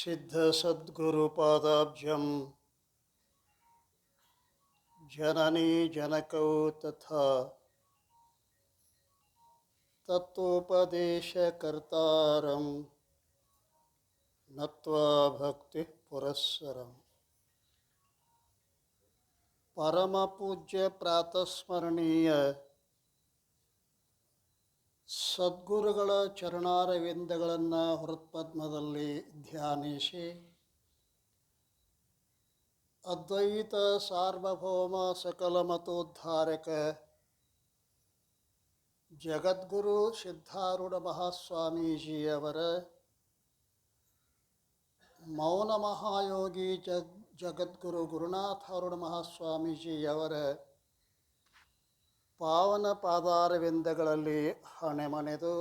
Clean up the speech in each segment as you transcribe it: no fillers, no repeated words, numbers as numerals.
सिद्धसद्गुरुपादाब्जं जननी जनकौ तथा तत्त्वोपदेशकर्तारं नत्वा भक्तिः पुरस्सरम्। परमपूज्य प्रातस्मरणीಯ ಸದ್ಗುರುಗಳ ಚರಣಾರವಿಂದಗಳನ್ನು ಹೃತ್ಪದ್ಮದಲ್ಲಿ ಧ್ಯಾನಿಸಿ ಅದ್ವೈತ ಸಾರ್ವಭೌಮ ಸಕಲ ಮತೋದ್ಧಾರಕ ಜಗದ್ಗುರು ಸಿದ್ಧಾರೂಢ ಮಹಾಸ್ವಾಮೀಜಿಯವರ ಮೌನ ಮಹಾಯೋಗಿ ಜಗದ್ಗುರು ಗುರುನಾಥಾರೂಢ ಮಹಾಸ್ವಾಮೀಜಿಯವರ ಪಾವನ ಪಾದಾರವಿಂದಗಳಲ್ಲಿ ಹಣೆಮಣೆದು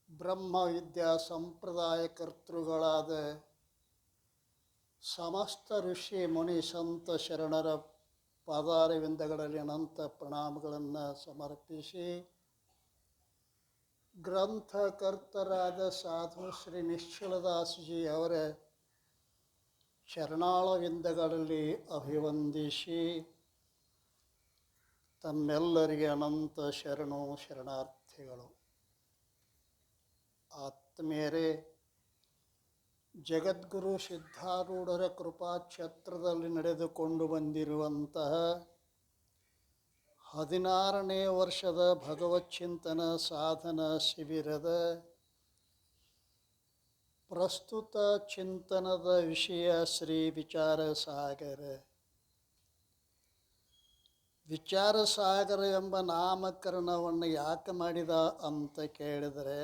ಬ್ರಹ್ಮವಿದ್ಯಾ ಸಂಪ್ರದಾಯ ಕರ್ತೃಗಳಾದ ಸಮಸ್ತ ಋಷಿ ಮುನಿ ಸಂತ ಶರಣರ ಪಾದಾರವಿಂದಗಳಲ್ಲಿ ಅನಂತ ಪ್ರಣಾಮಗಳನ್ನು ಸಮರ್ಪಿಸಿ ಗ್ರಂಥಕರ್ತರಾದ ಸಾಧು ಶ್ರೀ ನಿಶ್ಚಲದಾಸಜಿಯವರ ಚರಣಾಳವಿಂದಗಳಲ್ಲಿ ಅಭಿವಂದಿಸಿ ತಮ್ಮೆಲ್ಲರಿಗೆ ಅನಂತ ಶರಣು ಶರಣಾರ್ಥಿಗಳು. ಆತ್ಮೀಯರೇ, ಜಗದ್ಗುರು ಸಿದ್ಧಾರೂಢರ ಕೃಪಾಕ್ಷೇತ್ರದಲ್ಲಿ ನಡೆದುಕೊಂಡು ಬಂದಿರುವಂತಹ 16ನೇ ವರ್ಷದ ಭಗವಚ್ಚಿಂತನ ಸಾಧನ ಶಿಬಿರದ ಪ್ರಸ್ತುತ ಚಿಂತನದ ವಿಷಯ ಶ್ರೀ ವಿಚಾರಸಾಗರ. ವಿಚಾರಸಾಗರ ಎಂಬ ನಾಮಕರಣವನ್ನು ಯಾಕೆ ಮಾಡಿದ ಅಂತ ಕೇಳಿದರೆ,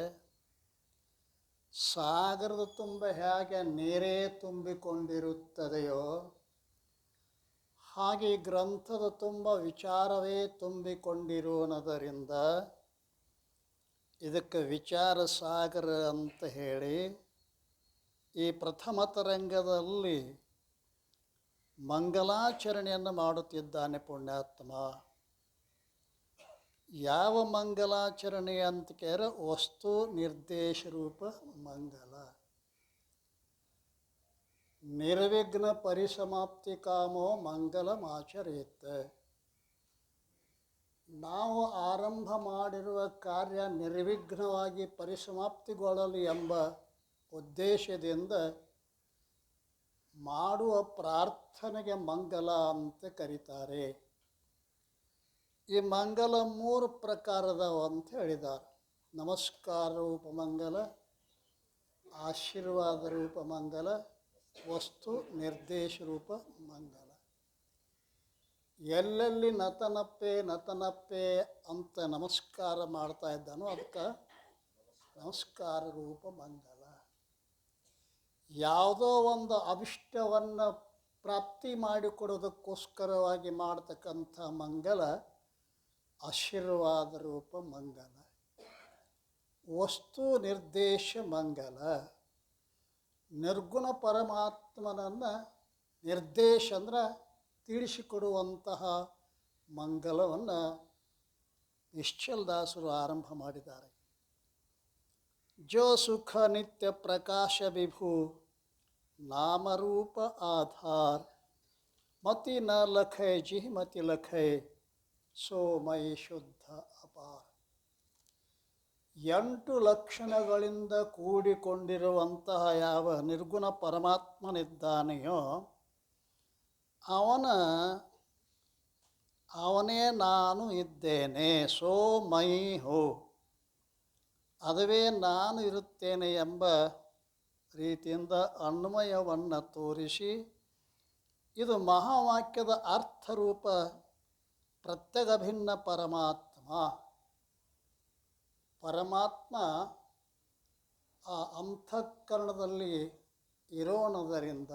ಸಾಗರದ ತುಂಬ ಹೇಗೆ ನೀರೇ ತುಂಬಿಕೊಂಡಿರುತ್ತದೆಯೋ ಹಾಗೆ ಗ್ರಂಥದ ತುಂಬ ವಿಚಾರವೇ ತುಂಬಿಕೊಂಡಿರುವುದರಿಂದ ಇದಕ್ಕೆ ವಿಚಾರಸಾಗರ ಅಂತ ಹೇಳಿ ಈ ಪ್ರಥಮ ತರಂಗದಲ್ಲಿ ಮಂಗಲಾಚರಣೆಯನ್ನು ಮಾಡುತ್ತಿದ್ದಾನೆ ಪುಣ್ಯಾತ್ಮ. ಯಾವ ಮಂಗಲಾಚರಣೆ ಅಂತ ಕೇಳಿದ್ರೆ ವಸ್ತು ನಿರ್ದೇಶ ರೂಪ ಮಂಗಲ. ನಿರ್ವಿಘ್ನ ಪರಿಸಮಾಪ್ತಿ ಕಾಮೋ ಮಂಗಲಮಾಚರೇತ್. ನಾವು ಆರಂಭ ಮಾಡಿರುವ ಕಾರ್ಯ ನಿರ್ವಿಘ್ನವಾಗಿ ಪರಿಸಮಾಪ್ತಿಗೊಳ್ಳಲಿ ಎಂಬ ಉದ್ದೇಶದಿಂದ ಮಾಡುವ ಪ್ರಾರ್ಥನೆಗೆ ಮಂಗಲ ಅಂತ ಕರೀತಾರೆ. ಈ ಮಂಗಲ 3 ಪ್ರಕಾರದವು ಅಂತ ಹೇಳಿದ್ದಾರೆ. ನಮಸ್ಕಾರ ರೂಪ ಮಂಗಲ, ಆಶೀರ್ವಾದ ರೂಪ ಮಂಗಲ, ವಸ್ತು ನಿರ್ದೇಶ ರೂಪ ಮಂಗಲ. ಎಲ್ಲೆಲ್ಲಿ ನತನಪ್ಪೆ ಅಂತ ನಮಸ್ಕಾರ ಮಾಡ್ತಾ ಇದ್ದಾನೋ ಅದಕ್ಕೆ ನಮಸ್ಕಾರ ರೂಪ ಮಂಗಲ. ಯಾವುದೋ ಒಂದು ಅಭಿಷ್ಟವನ್ನು ಪ್ರಾಪ್ತಿ ಮಾಡಿಕೊಡೋದಕ್ಕೋಸ್ಕರವಾಗಿ ಮಾಡ್ತಕ್ಕಂಥ ಮಂಗಲ ಆಶೀರ್ವಾದ ರೂಪ ಮಂಗಲ. ವಸ್ತು ನಿರ್ದೇಶ ಮಂಗಲ. ನಿರ್ಗುಣ ಪರಮಾತ್ಮನನ್ನು ನಿರ್ದೇಶ ಅಂದರೆ ತಿಳಿಸಿಕೊಡುವಂತಹ ಮಂಗಲವನ್ನು ನಿಶ್ಚಲದಾಸರು ಆರಂಭ ಮಾಡಿದ್ದಾರೆ. ಜೋ ಸುಖ ನಿತ್ಯ ಪ್ರಕಾಶ ವಿಭು ನಾಮರೂಪ ಆಧಾರ ಮತಿ ನ ಲಖೈ ಜಿಹ್ ಮತಿ ಲಖೈ ಸೋ ಮೈ ಶುದ್ಧ ಅಪಾರ. 8 ಲಕ್ಷಣಗಳಿಂದ ಕೂಡಿಕೊಂಡಿರುವಂತಹ ಯಾವ ನಿರ್ಗುಣ ಪರಮಾತ್ಮನಿದ್ದಾನೆಯೋ ಅವನೇ ನಾನು ಇದ್ದೇನೆ. ಸೋ ಮೈ ಹೋ, ಅದುವೇ ನಾನು ಇರುತ್ತೇನೆ ಎಂಬ ರೀತಿಯಿಂದ ಅನ್ವಯವನ್ನು ತೋರಿಸಿ ಇದು ಮಹಾವಾಕ್ಯದ ಅರ್ಥರೂಪ ಪ್ರತ್ಯಗಭಿನ್ನ ಪರಮಾತ್ಮ. ಪರಮಾತ್ಮ ಆ ಅಂತಃಕರಣದಲ್ಲಿ ಇರೋಣದರಿಂದ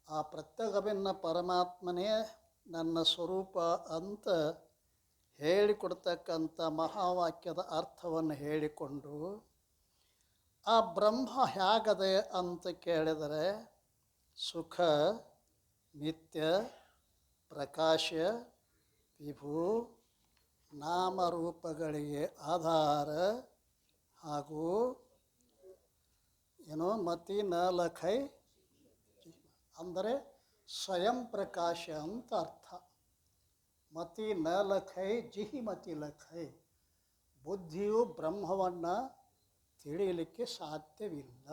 ಆ ಪ್ರತ್ಯಗಭಿನ್ನ ಪರಮಾತ್ಮನೇ ನನ್ನ ಸ್ವರೂಪ ಅಂತ ಹೇಳಿಕೊಡ್ತಕ್ಕಂಥ ಮಹಾವಾಕ್ಯದ ಅರ್ಥವನ್ನು ಹೇಳಿಕೊಂಡು ಆ ಬ್ರಹ್ಮ ಹೇಗದೆ ಅಂತ ಕೇಳಿದರೆ ಸುಖ ನಿತ್ಯ ಪ್ರಕಾಶ ವಿಭು ನಾಮರೂಪಗಳಿಗೆ ಆಧಾರ ಹಾಗೂ ಏನೋ ಮತಿ ನ ಲಖೈ ಅಂದರೆ ಸ್ವಯಂ ಪ್ರಕಾಶ ಅಂತ ಅರ್ಥ. ಮತಿ ನ ಲಖೈ ಜಿಹಿ ಮತಿ ಲಖೈ, ಬುದ್ಧಿಯು ಬ್ರಹ್ಮವನ್ನು ತಿಳಿಯಲಿಕ್ಕೆ ಸಾಧ್ಯವಿಲ್ಲ.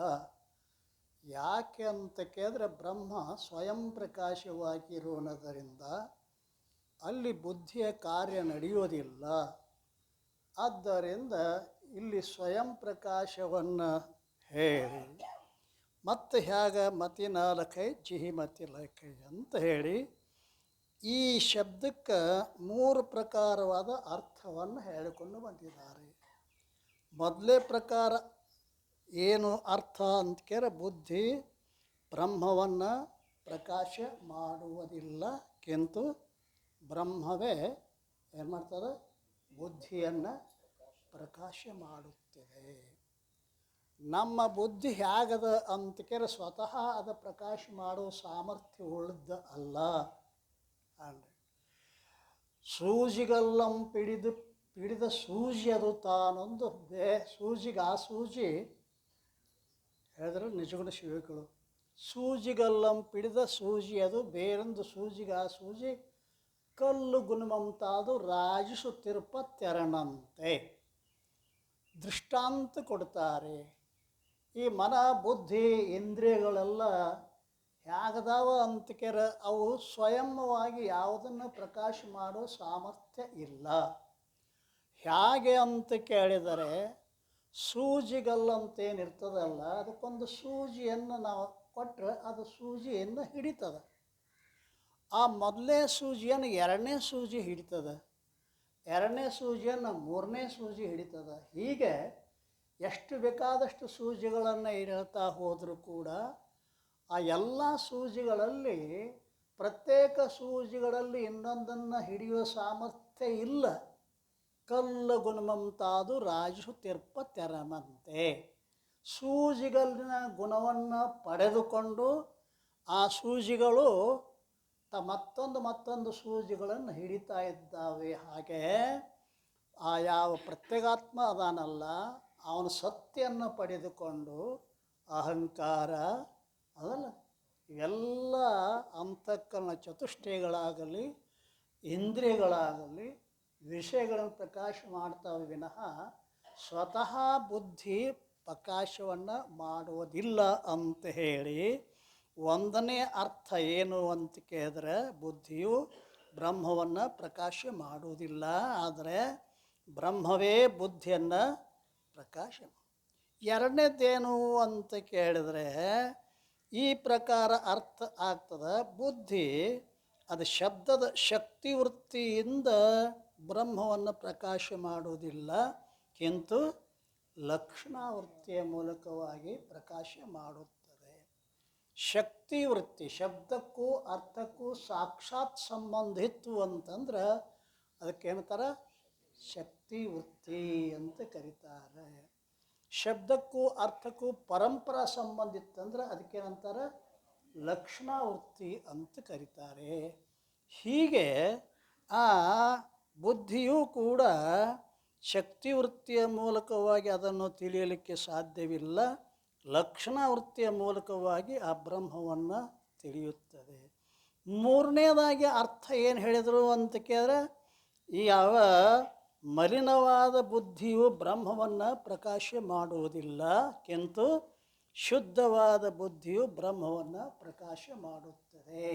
ಯಾಕೆ ಅಂತ ಕೇಳಿದ್ರೆ ಬ್ರಹ್ಮ ಸ್ವಯಂ ಪ್ರಕಾಶವಾಗಿರುವುದರಿಂದ ಅಲ್ಲಿ ಬುದ್ಧಿಯ ಕಾರ್ಯ ನಡೆಯೋದಿಲ್ಲ. ಆದ್ದರಿಂದ ಇಲ್ಲಿ ಸ್ವಯಂ ಪ್ರಕಾಶವನ್ನು ಹೇಳಿ ಮತ್ತು ಹೇಗೆ ಮತಿ ನಾಲ್ಕೈ ಜಿಹಿ ಮತಿ ಲಖೈ ಅಂತ ಹೇಳಿ ಈ ಶಬ್ದಕ್ಕೆ 3 ಪ್ರಕಾರವಾದ ಅರ್ಥವನ್ನು ಹೇಳಿಕೊಂಡು ಬಂದಿದ್ದಾರೆ. ಮೊದಲೇ ಪ್ರಕಾರ ಏನು ಅರ್ಥ ಅಂತ ಕೇಳಿದ್ರೆ ಬುದ್ಧಿ ಬ್ರಹ್ಮವನ್ನು ಪ್ರಕಾಶ ಮಾಡುವುದಿಲ್ಲ, ಕಿಂತು ಬ್ರಹ್ಮವೇ ಏನು ಮಾಡ್ತದೆ, ಬುದ್ಧಿಯನ್ನು ಪ್ರಕಾಶ ಮಾಡುತ್ತದೆ. ನಮ್ಮ ಬುದ್ಧಿ ಹೇಗದ ಅಂತ ಕೇಳಿದ್ರೆ ಸ್ವತಃ ಅದು ಪ್ರಕಾಶ ಮಾಡೋ ಸಾಮರ್ಥ್ಯ ಉಳ್ದ ಅಲ್ಲ. ಅಂದರೆ ಸೂಜಿಗಲ್ಲಂ ಪಿಡಿದ ಸೂಜಿ ಅದು ತಾನೊಂದು ಸೂಜಿಗೆ ಆ ಸೂಜಿ ಹೇಳಿದ್ರೆ ನಿಜಗುಣ ಶಿವಗಳು. ಸೂಜಿಗಲ್ಲಂ ಪಿಡಿದ ಸೂಜಿ ಅದು ಬೇರೊಂದು ಸೂಜಿಗೆ ಆ ಸೂಜಿ ಕಲ್ಲು ಗುಣಮಂತಾದು ರಾಜಿಸುತ್ತಿರುಪ ತೆರನಂತೆ ದೃಷ್ಟಾಂತ ಕೊಡ್ತಾರೆ. ಈ ಮನ ಬುದ್ಧಿ ಇಂದ್ರಿಯಗಳೆಲ್ಲ ಹೇಗದಾವ ಅಂತ ಕೇರ ಅವು ಸ್ವಯಂವಾಗಿ ಯಾವುದನ್ನು ಪ್ರಕಾಶ ಮಾಡೋ ಸಾಮರ್ಥ್ಯ ಇಲ್ಲ. ಹೇಗೆ ಅಂತ ಕೇಳಿದರೆ ಸೂಜಿಗಲ್ಲಂತೇನಿರ್ತದಲ್ಲ, ಅದಕ್ಕೊಂದು ಸೂಜಿಯನ್ನು ನಾವು ಕೊಟ್ಟರೆ ಅದು ಸೂಜಿಯನ್ನು ಹಿಡಿತದೆ. ಆ ಮೊದಲನೇ ಸೂಜಿಯನ್ನು 2ನೇ ಸೂಜಿ ಹಿಡಿತದೆ, 2ನೇ ಸೂಜಿಯನ್ನು 3ನೇ ಸೂಜಿ ಹಿಡಿತದೆ. ಹೀಗೆ ಎಷ್ಟು ಬೇಕಾದಷ್ಟು ಸೂಜಿಗಳನ್ನು ಇಡ್ತಾ ಹೋದರೂ ಕೂಡ ಆ ಎಲ್ಲ ಸೂಜಿಗಳಲ್ಲಿ ಪ್ರತ್ಯೇಕ ಸೂಜಿಗಳಲ್ಲಿ ಇನ್ನೊಂದನ್ನು ಹಿಡಿಯುವ ಸಾಮರ್ಥ್ಯ ಇಲ್ಲ. ಕಲ್ಲು ಗುಣಮಂತಾದು ರಾಜು ತಿರ್ಪ ತೆರಮಂತೆ, ಸೂಜಿಗಲ್ಲಿನ ಗುಣವನ್ನು ಪಡೆದುಕೊಂಡು ಆ ಸೂಜಿಗಳು ಮತ್ತೊಂದು ಸೂಜಿಗಳನ್ನು ಹಿಡಿತಾ ಇದ್ದಾವೆ. ಹಾಗೆ ಆ ಯಾವ ಪ್ರತ್ಯೇಗಾತ್ಮ ಅದಾನಲ್ಲ ಅವನು ಸತ್ಯನ್ನು ಪಡೆದುಕೊಂಡು ಅಹಂಕಾರ ಅದಲ್ಲ ಇವೆಲ್ಲ ಅಂತಃಕರಣ ಚತುಷ್ಟಯಗಳಾಗಲಿ ಇಂದ್ರಿಯಗಳಾಗಲಿ ವಿಷಯಗಳನ್ನು ಪ್ರಕಾಶ ಮಾಡ್ತಾವೆ ವಿನಃ ಸ್ವತಃ ಬುದ್ಧಿ ಪ್ರಕಾಶವನ್ನು ಮಾಡುವುದಿಲ್ಲ ಅಂತ ಹೇಳಿ 1ನೇ ಅರ್ಥ ಏನು ಅಂತ ಕೇಳಿದ್ರೆ ಬುದ್ಧಿಯು ಬ್ರಹ್ಮವನ್ನು ಪ್ರಕಾಶ ಮಾಡುವುದಿಲ್ಲ, ಆದರೆ ಬ್ರಹ್ಮವೇ ಬುದ್ಧಿಯನ್ನು ಪ್ರಕಾಶ. 2ನೇದೇನು ಅಂತ ಕೇಳಿದ್ರೆ ಈ ಪ್ರಕಾರ ಅರ್ಥ ಆಗ್ತದೆ. ಬುದ್ಧಿ ಅದು ಶಬ್ದದ ಶಕ್ತಿ ವೃತ್ತಿಯಿಂದ ಬ್ರಹ್ಮವನ್ನು ಪ್ರಕಾಶ ಮಾಡುವುದಿಲ್ಲ, ಕಿಂತು ಲಕ್ಷಣಾವೃತ್ತಿಯ ಮೂಲಕವಾಗಿ ಪ್ರಕಾಶ ಮಾಡುತ್ತದೆ. ಶಕ್ತಿ ವೃತ್ತಿ ಶಬ್ದಕ್ಕೂ ಅರ್ಥಕ್ಕೂ ಸಾಕ್ಷಾತ್ ಸಂಬಂಧಿತ್ತು ಅಂತಂದ್ರೆ ಅದಕ್ಕೇನಂತಾರೆ, ಶಕ್ತಿ ವೃತ್ತಿ ಅಂತ ಕರೀತಾರೆ. ಶಬ್ದಕ್ಕೂ ಅರ್ಥಕ್ಕೂ ಪರಂಪರಾ ಸಂಬಂಧಿತ್ತಂದ್ರೆ ಅದಕ್ಕೇನಂತಾರೆ, ಲಕ್ಷಣಾವೃತ್ತಿ ಅಂತ ಕರೀತಾರೆ. ಹೀಗೆ ಆ ಬುದ್ಧಿಯೂ ಕೂಡ ಶಕ್ತಿ ವೃತ್ತಿಯ ಮೂಲಕವಾಗಿ ಅದನ್ನು ತಿಳಿಯಲಿಕ್ಕೆ ಸಾಧ್ಯವಿಲ್ಲ, ಲಕ್ಷಣಾವೃತ್ತಿಯ ಮೂಲಕವಾಗಿ ಆ ಬ್ರಹ್ಮವನ್ನು ತಿಳಿಯುತ್ತದೆ. 3ನೇದಾಗಿ ಅರ್ಥ ಏನು ಹೇಳಿದರು ಅಂತ ಕೇಳಿದ್ರೆ ಈ ಯಾವ ಮಲಿನವಾದ ಬುದ್ಧಿಯು ಬ್ರಹ್ಮವನ್ನು ಪ್ರಕಾಶ ಮಾಡುವುದಿಲ್ಲ, ಕಿಂತು ಶುದ್ಧವಾದ ಬುದ್ಧಿಯು ಬ್ರಹ್ಮವನ್ನು ಪ್ರಕಾಶ ಮಾಡುತ್ತದೆ.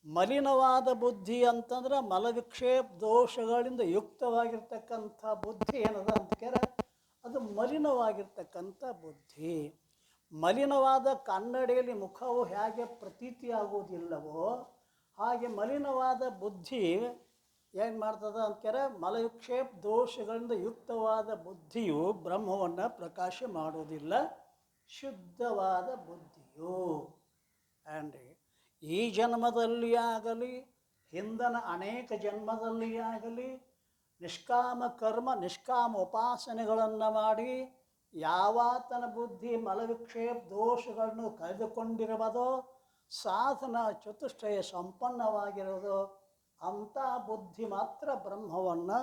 ಮಲಿನವಾದ ಬುದ್ಧಿ ಅಂತಂದ್ರೆ ಮಲವಿಕ್ಷೇಪ ದೋಷಗಳಿಂದ ಯುಕ್ತವಾಗಿರ್ತಕ್ಕಂಥ ಬುದ್ಧಿ ಏನದ ಅಂತ ಕೇಳಿದ್ರೆ ಅದು ಮಲಿನವಾಗಿರ್ತಕ್ಕಂಥ ಬುದ್ಧಿ. ಮಲಿನವಾದ ಕನ್ನಡಿಯಲ್ಲಿ ಮುಖವು ಹೇಗೆ ಪ್ರತೀತಿಯಾಗುವುದಿಲ್ಲವೋ ಹಾಗೆ ಮಲಿನವಾದ ಬುದ್ಧಿ ಏನು ಮಾಡ್ತದೆ ಅಂತ ಕೇಳಿದ್ರೆ ಮಲವಿಕ್ಷೇಪ ದೋಷಗಳಿಂದ ಯುಕ್ತವಾದ ಬುದ್ಧಿಯು ಬ್ರಹ್ಮವನ್ನು ಪ್ರಕಾಶ ಮಾಡುವುದಿಲ್ಲ, ಶುದ್ಧವಾದ ಬುದ್ಧಿಯು. ಆ್ಯಂಡ್ ಈ ಜನ್ಮದಲ್ಲಿ ಆಗಲಿ ಹಿಂದನ ಅನೇಕ ಜನ್ಮದಲ್ಲಿ ಆಗಲಿ ನಿಷ್ಕಾಮ ಕರ್ಮ ನಿಷ್ಕಾಮ ಉಪಾಸನೆಗಳನ್ನು ಮಾಡಿ ಯಾವಾತನ ಬುದ್ಧಿ ಮಲವಿಕ್ಷೇಪ ದೋಷಗಳನ್ನು ಕಳೆದುಕೊಂಡಿರುವುದೋ ಸಾಧನ ಚತುಷ್ಟಯ ಸಂಪನ್ನವಾಗಿರೋದು ಅಂಥ ಬುದ್ಧಿ ಮಾತ್ರ ಬ್ರಹ್ಮವನ್ನು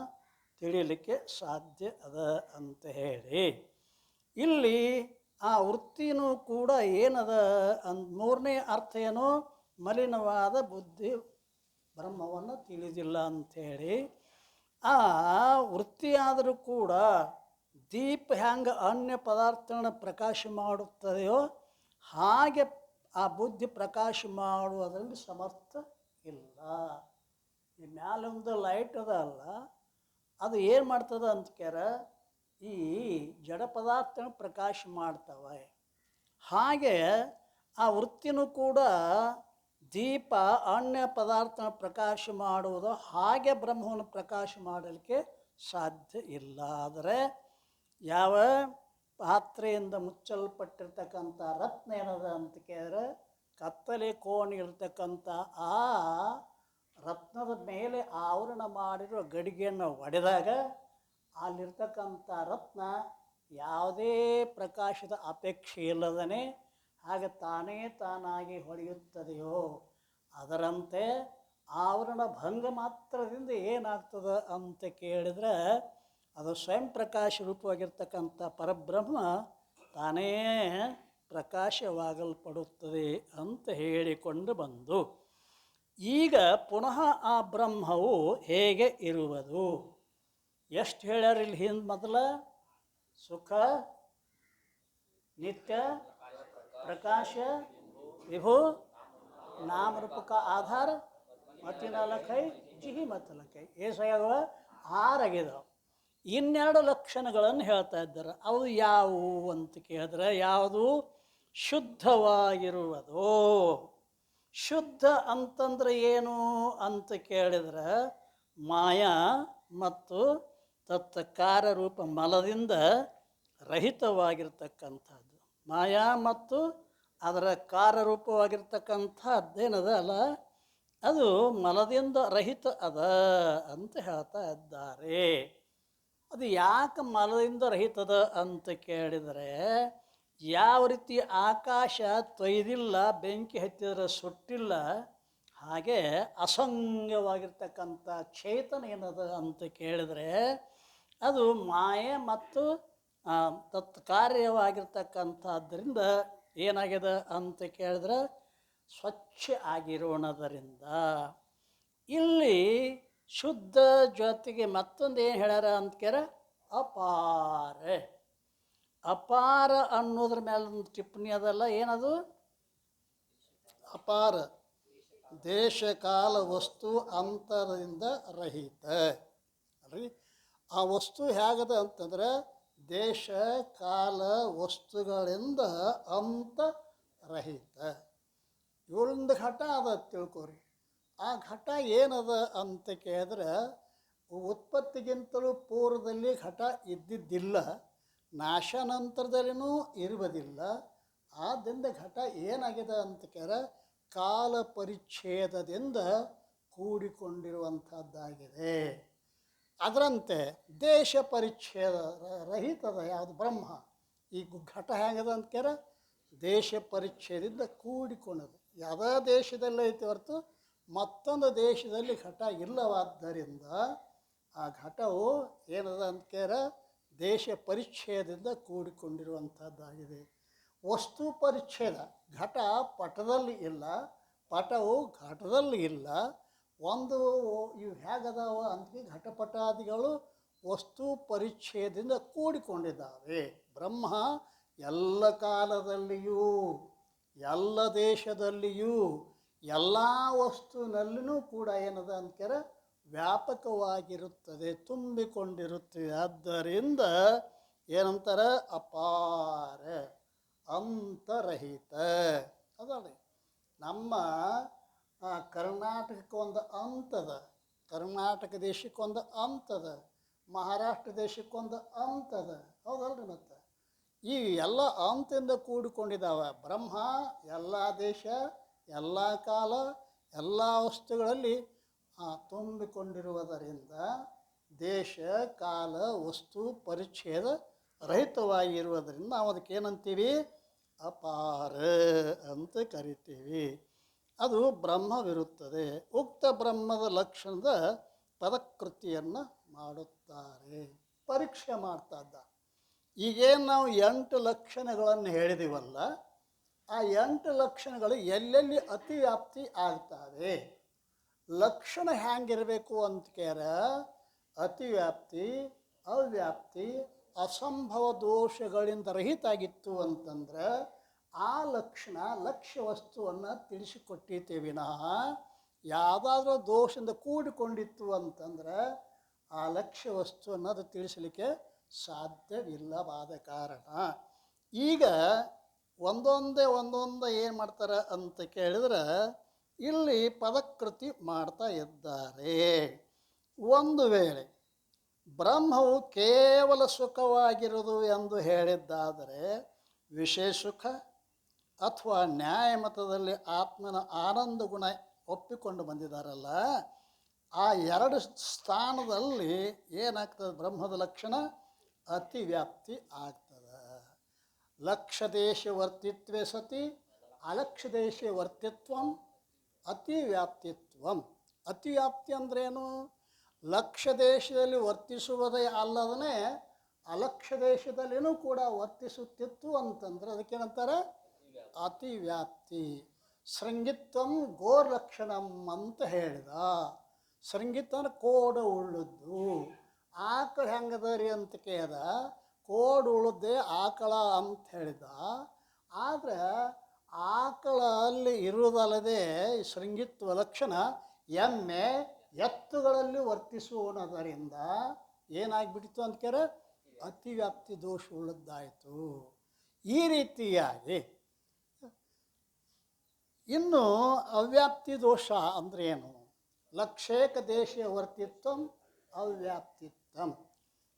ತಿಳಿಯಲಿಕ್ಕೆ ಸಾಧ್ಯ ಅದ ಅಂತ ಹೇಳಿ ಇಲ್ಲಿ ಆ ವೃತ್ತಿನೂ ಕೂಡ ಏನದ ಮೂರನೇ ಅರ್ಥ ಏನು, ಮಲಿನವಾದ ಬುದ್ಧಿ ಬ್ರಹ್ಮವನ್ನು ತಿಳಿದಿಲ್ಲ ಅಂಥೇಳಿ. ಆ ವೃತ್ತಿಯಾದರೂ ಕೂಡ ದೀಪ ಹ್ಯಾಂಗೆ ಅನ್ಯ ಪದಾರ್ಥಗಳನ್ನ ಪ್ರಕಾಶ ಮಾಡುತ್ತದೆಯೋ ಹಾಗೆ ಆ ಬುದ್ಧಿ ಪ್ರಕಾಶ ಮಾಡುವುದರಲ್ಲಿ ಸಮರ್ಥ ಇಲ್ಲ. ಈ ಮ್ಯಾಲೊಂದು ಲೈಟ್ ಅದ ಅಲ್ಲ, ಅದು ಏನು ಮಾಡ್ತದೆ ಅಂತಕ್ಯಾರ, ಈ ಜಡ ಪದಾರ್ಥನ ಪ್ರಕಾಶ ಮಾಡ್ತವೆ. ಹಾಗೆ ಆ ವೃತ್ತಿನೂ ಕೂಡ ದೀಪ ಅನ್ಯ ಪದಾರ್ಥನ ಪ್ರಕಾಶ ಮಾಡುವುದು ಹಾಗೆ ಬ್ರಹ್ಮವನ್ನು ಪ್ರಕಾಶ ಮಾಡಲಿಕ್ಕೆ ಸಾಧ್ಯ ಇಲ್ಲ. ಆದರೆ ಯಾವ ಪಾತ್ರೆಯಿಂದ ಮುಚ್ಚಲ್ಪಟ್ಟಿರ್ತಕ್ಕಂಥ ರತ್ನ ಏನದ ಅಂತ ಕೇಳಿದ್ರೆ, ಕತ್ತಲೆ ಕೋಣಿರ್ತಕ್ಕಂಥ ಆ ರತ್ನದ ಮೇಲೆ ಆವರಣ ಮಾಡಿರೋ ಗಡಿಗೆಯನ್ನು ಒಡೆದಾಗ ಅಲ್ಲಿರ್ತಕ್ಕಂಥ ರತ್ನ ಯಾವುದೇ ಪ್ರಕಾಶದ ಅಪೇಕ್ಷೆ ಇಲ್ಲದೇ ಹಾಗೆ ತಾನೇ ತಾನಾಗಿ ಹೊಳೆಯುತ್ತದೆಯೋ ಅದರಂತೆ ಆವರಣ ಭಂಗ ಮಾತ್ರದಿಂದ ಏನಾಗ್ತದೆ ಅಂತ ಕೇಳಿದ್ರೆ, ಅದು ಸ್ವಯಂ ಪ್ರಕಾಶ ರೂಪವಾಗಿರ್ತಕ್ಕಂಥ ಪರಬ್ರಹ್ಮ ತಾನೇ ಪ್ರಕಾಶವಾಗಲ್ಪಡುತ್ತದೆ ಅಂತ ಹೇಳಿಕೊಂಡು ಬಂದು, ಈಗ ಪುನಃ ಆ ಬ್ರಹ್ಮವು ಹೇಗೆ ಇರುವುದು? ಎಷ್ಟು ಹೇಳ್ಯಾರ ಇಲ್ಲಿ ಹಿಂದೆ ಮೊದಲ? ಸುಖ, ನಿತ್ಯ, ಪ್ರಕಾಶ, ವಿಭು, ನಾಮರೂಪಕ ಆಧಾರ, ಮತ್ತಿನ ಲಖೈ ಜಿಹಿ ಮತ್ತು ಲಖೈ ಏಸಾಗ್ಯವ 6 ಆಗಿದಾವೆ. ಇನ್ನೆರಡು ಲಕ್ಷಣಗಳನ್ನು ಹೇಳ್ತಾ ಇದ್ದಾರೆ. ಅವು ಯಾವುವು ಅಂತ ಕೇಳಿದ್ರೆ, ಯಾವುದು ಶುದ್ಧವಾಗಿರುವುದು. ಶುದ್ಧ ಅಂತಂದ್ರೆ ಏನು ಅಂತ ಕೇಳಿದ್ರೆ, ಮಾಯಾ ಮತ್ತು ತತ್ಕಾರ ರೂಪ ಮಲದಿಂದ ರಹಿತವಾಗಿರ್ತಕ್ಕಂಥದ್ದು. ಮಾಯಾ ಮತ್ತು ಅದರ ಕಾರ್ಯರೂಪವಾಗಿರ್ತಕ್ಕಂಥದ್ದೇನದ ಅಲ್ಲ, ಅದು ಮಲದಿಂದ ರಹಿತ ಅದ ಅಂತ ಹೇಳ್ತಾ ಇದ್ದಾರೆ. ಅದು ಯಾಕೆ ಮಲದಿಂದ ರಹಿತದ ಅಂತ ಕೇಳಿದರೆ, ಯಾವ ರೀತಿ ಆಕಾಶ ತೊಯ್ದಿಲ್ಲ, ಬೆಂಕಿ ಹತ್ತಿದ್ರೆ ಸುಟ್ಟಿಲ್ಲ, ಹಾಗೆ ಅಸಂಗವಾಗಿರ್ತಕ್ಕಂಥ ಚೇತನ ಏನದ ಅಂತ ಕೇಳಿದರೆ, ಅದು ಮಾಯೆ ಮತ್ತು ತತ್ಕಾರ್ಯವಾಗಿರ್ತಕ್ಕಂಥದ್ದರಿಂದ ಏನಾಗಿದೆ ಅಂತ ಕೇಳಿದ್ರೆ ಸ್ವಚ್ಛ ಆಗಿರೋಣದರಿಂದ. ಇಲ್ಲಿ ಶುದ್ಧ ಜೊತೆಗೆ ಮತ್ತೊಂದು ಏನು ಹೇಳ್ಯಾರ ಅಂತ ಕೇಳ, ಅಪಾರ. ಅಪಾರ ಅನ್ನೋದ್ರ ಮೇಲೆ ಒಂದು ಟಿಪ್ಪಣಿ ಅದಲ್ಲ, ಏನದು? ಅಪಾರ ದೇಶ ಕಾಲ ವಸ್ತು ಅಂತರದಿಂದ ರಹಿತ ಅಲ್ರಿ. ಆ ವಸ್ತು ಹೇಗದ ಅಂತಂದ್ರೆ ದೇಶ ಕಾಲ ವಸ್ತುಗಳಿಂದ ಅಂತ ರಹಿತ. ಇವಳೊಂದು ಘಟ ಅದ ತಿಳ್ಕೊರಿ. ಆ ಘಟ ಏನದ ಅಂತ ಕೇಳಿದ್ರೆ, ಉತ್ಪತ್ತಿಗಿಂತಲೂ ಪೂರ್ವದಲ್ಲಿ ಘಟ ಇದ್ದಿದ್ದಿಲ್ಲ, ನಾಶಾನಂತರದಲ್ಲಿನೂ ಇರುವುದಿಲ್ಲ. ಆದ್ದರಿಂದ ಘಟ ಏನಾಗಿದೆ ಅಂತ ಕೇಳಿದ್ರೆ ಕಾಲ ಪರಿಚ್ಛೇದದಿಂದ ಕೂಡಿಕೊಂಡಿರುವಂಥದ್ದಾಗಿದೆ. ಅದರಂತೆ ದೇಶ ಪರಿಚ್ಛೇದ ರಹಿತದ ಯಾವುದು ಬ್ರಹ್ಮ. ಈ ಘಟ ಹೇಗದ ಅಂತ ಕೇಳ ದೇಶ ಪರಿಚ್ಛೇದದಿಂದ ಕೂಡಿಕೊಂಡದು. ಯಾವುದೇ ದೇಶದಲ್ಲಿ ಐತಿ ಹೊರತು ಮತ್ತೊಂದು ದೇಶದಲ್ಲಿ ಘಟ ಇಲ್ಲವಾದ್ದರಿಂದ ಆ ಘಟವು ಏನದ ಅಂತ ಕೇಳ ದೇಶ ಪರಿಚ್ಛೇದದಿಂದ ಕೂಡಿಕೊಂಡಿರುವಂಥದ್ದಾಗಿದೆ. ವಸ್ತು ಪರಿಚ್ಛೇದ, ಘಟ ಪಟದಲ್ಲಿ ಇಲ್ಲ, ಪಟವು ಘಟದಲ್ಲಿ ಇಲ್ಲ. ಒಂದು ಇವು ಹೇಗದಾವ ಅಂತ ಘಟಪಟಾದಿಗಳು ವಸ್ತು ಪರಿಚ್ಛೇದದಿಂದ ಕೂಡಿಕೊಂಡಿದ್ದಾವೆ. ಬ್ರಹ್ಮ ಎಲ್ಲ ಕಾಲದಲ್ಲಿಯೂ ಎಲ್ಲ ದೇಶದಲ್ಲಿಯೂ ಎಲ್ಲ ವಸ್ತುವಿನಲ್ಲಿನೂ ಕೂಡ ಏನದ ಅಂದ್ಕರ ವ್ಯಾಪಕವಾಗಿರುತ್ತದೆ, ತುಂಬಿಕೊಂಡಿರುತ್ತದೆ. ಆದ್ದರಿಂದ ಏನಂತಾರೆ? ಅಪಾರ, ಅಂತರಹಿತ. ಅದಲ್ಲ, ನಮ್ಮ ಕರ್ನಾಟಕಕ್ಕೊಂದು ಅಂತದ, ಕರ್ನಾಟಕ ದೇಶಕ್ಕೊಂದು ಅಂತದ, ಮಹಾರಾಷ್ಟ್ರ ದೇಶಕ್ಕೊಂದು ಅಂತದ, ಹೌದಲ್ರಿ? ಮತ್ತು ಈ ಎಲ್ಲ ಅಂತಿಂದ ಕೂಡಿಕೊಂಡಿದ್ದಾವೆ. ಬ್ರಹ್ಮ ಎಲ್ಲ ದೇಶ, ಎಲ್ಲ ಕಾಲ, ಎಲ್ಲ ವಸ್ತುಗಳಲ್ಲಿ ತುಂಬಿಕೊಂಡಿರುವುದರಿಂದ ದೇಶ ಕಾಲ ವಸ್ತು ಪರಿಚ್ಛೇದ ರಹಿತವಾಗಿರುವುದರಿಂದ ನಾವು ಅದಕ್ಕೆ ಏನಂತೀವಿ? ಅಪಾರ ಅಂತ ಕರಿತೀವಿ. ಅದು ಬ್ರಹ್ಮವಿರುತ್ತದೆ. ಉಕ್ತ ಬ್ರಹ್ಮದ ಲಕ್ಷಣದ ಪದಕೃತಿಯನ್ನು ಮಾಡುತ್ತಾರೆ, ಪರೀಕ್ಷೆ ಮಾಡ್ತಾ ಇದ್ದ. ಈಗೇನು ನಾವು 8 ಲಕ್ಷಣಗಳನ್ನು ಹೇಳಿದೀವಲ್ಲ, ಆ 8 ಲಕ್ಷಣಗಳು ಎಲ್ಲೆಲ್ಲಿ ಅತಿವ್ಯಾಪ್ತಿ ಆಗ್ತವೆ. ಲಕ್ಷಣ ಹ್ಯಾಂಗಿರಬೇಕು ಅಂತ ಕೇರ ಅತಿವ್ಯಾಪ್ತಿ, ಅವ್ಯಾಪ್ತಿ, ಅಸಂಭವ ದೋಷಗಳಿಂದ ರಹಿತ ಆಗಿತ್ತು ಅಂತಂದ್ರೆ ಆ ಲಕ್ಷಣ ಲಕ್ಷ್ಯ ವಸ್ತುವನ್ನು ತಿಳಿಸಿಕೊಟ್ಟಿತೇ ವಿನಃ ಯಾವುದಾದ್ರೂ ದೋಷದಿಂದ ಕೂಡಿಕೊಂಡಿತ್ತು ಅಂತಂದ್ರೆ ಆ ಲಕ್ಷ್ಯ ವಸ್ತು ಅನ್ನೋದು ತಿಳಿಸಲಿಕ್ಕೆ ಸಾಧ್ಯವಿಲ್ಲವಾದ ಕಾರಣ ಈಗ ಒಂದೊಂದೇ ಏನು ಮಾಡ್ತಾರೆ ಅಂತ ಕೇಳಿದ್ರೆ ಇಲ್ಲಿ ಪದಕೃತಿ ಮಾಡ್ತಾ ಇದ್ದಾರೆ. ಒಂದು ವೇಳೆ ಬ್ರಹ್ಮವು ಕೇವಲ ಸುಖವಾಗಿರುವುದು ಎಂದು ಹೇಳಿದ್ದಾದರೆ ವಿಷಯ ಸುಖ ಅಥವಾ ನ್ಯಾಯಮತದಲ್ಲಿ ಆತ್ಮನ ಆನಂದ ಗುಣ ಒಪ್ಪಿಕೊಂಡು ಬಂದಿದ್ದಾರಲ್ಲ, ಆ ಎರಡು ಸ್ಥಾನದಲ್ಲಿ ಏನಾಗ್ತದೆ? ಬ್ರಹ್ಮದ ಲಕ್ಷಣ ಅತಿವ್ಯಾಪ್ತಿ ಆಗ್ತದೆ. ಲಕ್ಷ್ಯ ದೇಶ ವರ್ತಿತ್ವೇ ಸತಿ ಅಲಕ್ಷ್ಯ ದೇಶ ವರ್ತಿತ್ವಂ ಅತಿವ್ಯಾಪ್ತಿತ್ವಂ. ಅತಿವ್ಯಾಪ್ತಿ ಅಂದ್ರೇನು? ಲಕ್ಷ್ಯ ದೇಶದಲ್ಲಿ ವರ್ತಿಸುವುದೇ ಅಲ್ಲದೇ ಅಲಕ್ಷ್ಯ ದೇಶದಲ್ಲಿನೂ ಕೂಡ ವರ್ತಿಸುತ್ತಿತ್ತು ಅಂತಂದ್ರೆ ಅದಕ್ಕೇನಂತಾರೆ? ಅತಿವ್ಯಾಪ್ತಿ. ಶೃಂಗಿತ್ವಂ ಗೋರ್ಲಕ್ಷಣಂ ಅಂತ ಹೇಳಿದ. ಶೃಂಗಿತ್ವನ ಕೋಡ ಉಳ್ಳದ್ದು. ಆಕಳ ಹೆಂಗದ ರೀ ಅಂತ ಕೇಳಿದ, ಕೋಡು ಉಳ್ಳದ್ದೇ ಆಕಳ ಅಂತ ಹೇಳಿದ. ಆದರೆ ಆಕಳಲ್ಲಿ ಇರುವುದಲ್ಲದೆ ಶೃಂಗಿತ್ವ ಲಕ್ಷಣ ಎಮ್ಮೆ ಎತ್ತುಗಳಲ್ಲಿ ವರ್ತಿಸುವುದರಿಂದ ಏನಾಗ್ಬಿಟ್ಟಿತ್ತು ಅಂತ ಕೇಳ ಅತಿವ್ಯಾಪ್ತಿ ದೋಷ ಉಳ್ಳದ್ದಾಯಿತು. ಈ ರೀತಿಯಾಗಿ ಇನ್ನು ಅವ್ಯಾಪ್ತಿ ದೋಷ ಅಂದರೆ ಏನು? ಲಕ್ಷೇಕ ದೇಶ ವರ್ತಿತ್ವಂ ಅವ್ಯಾಪ್ತಿತ್ವಂ.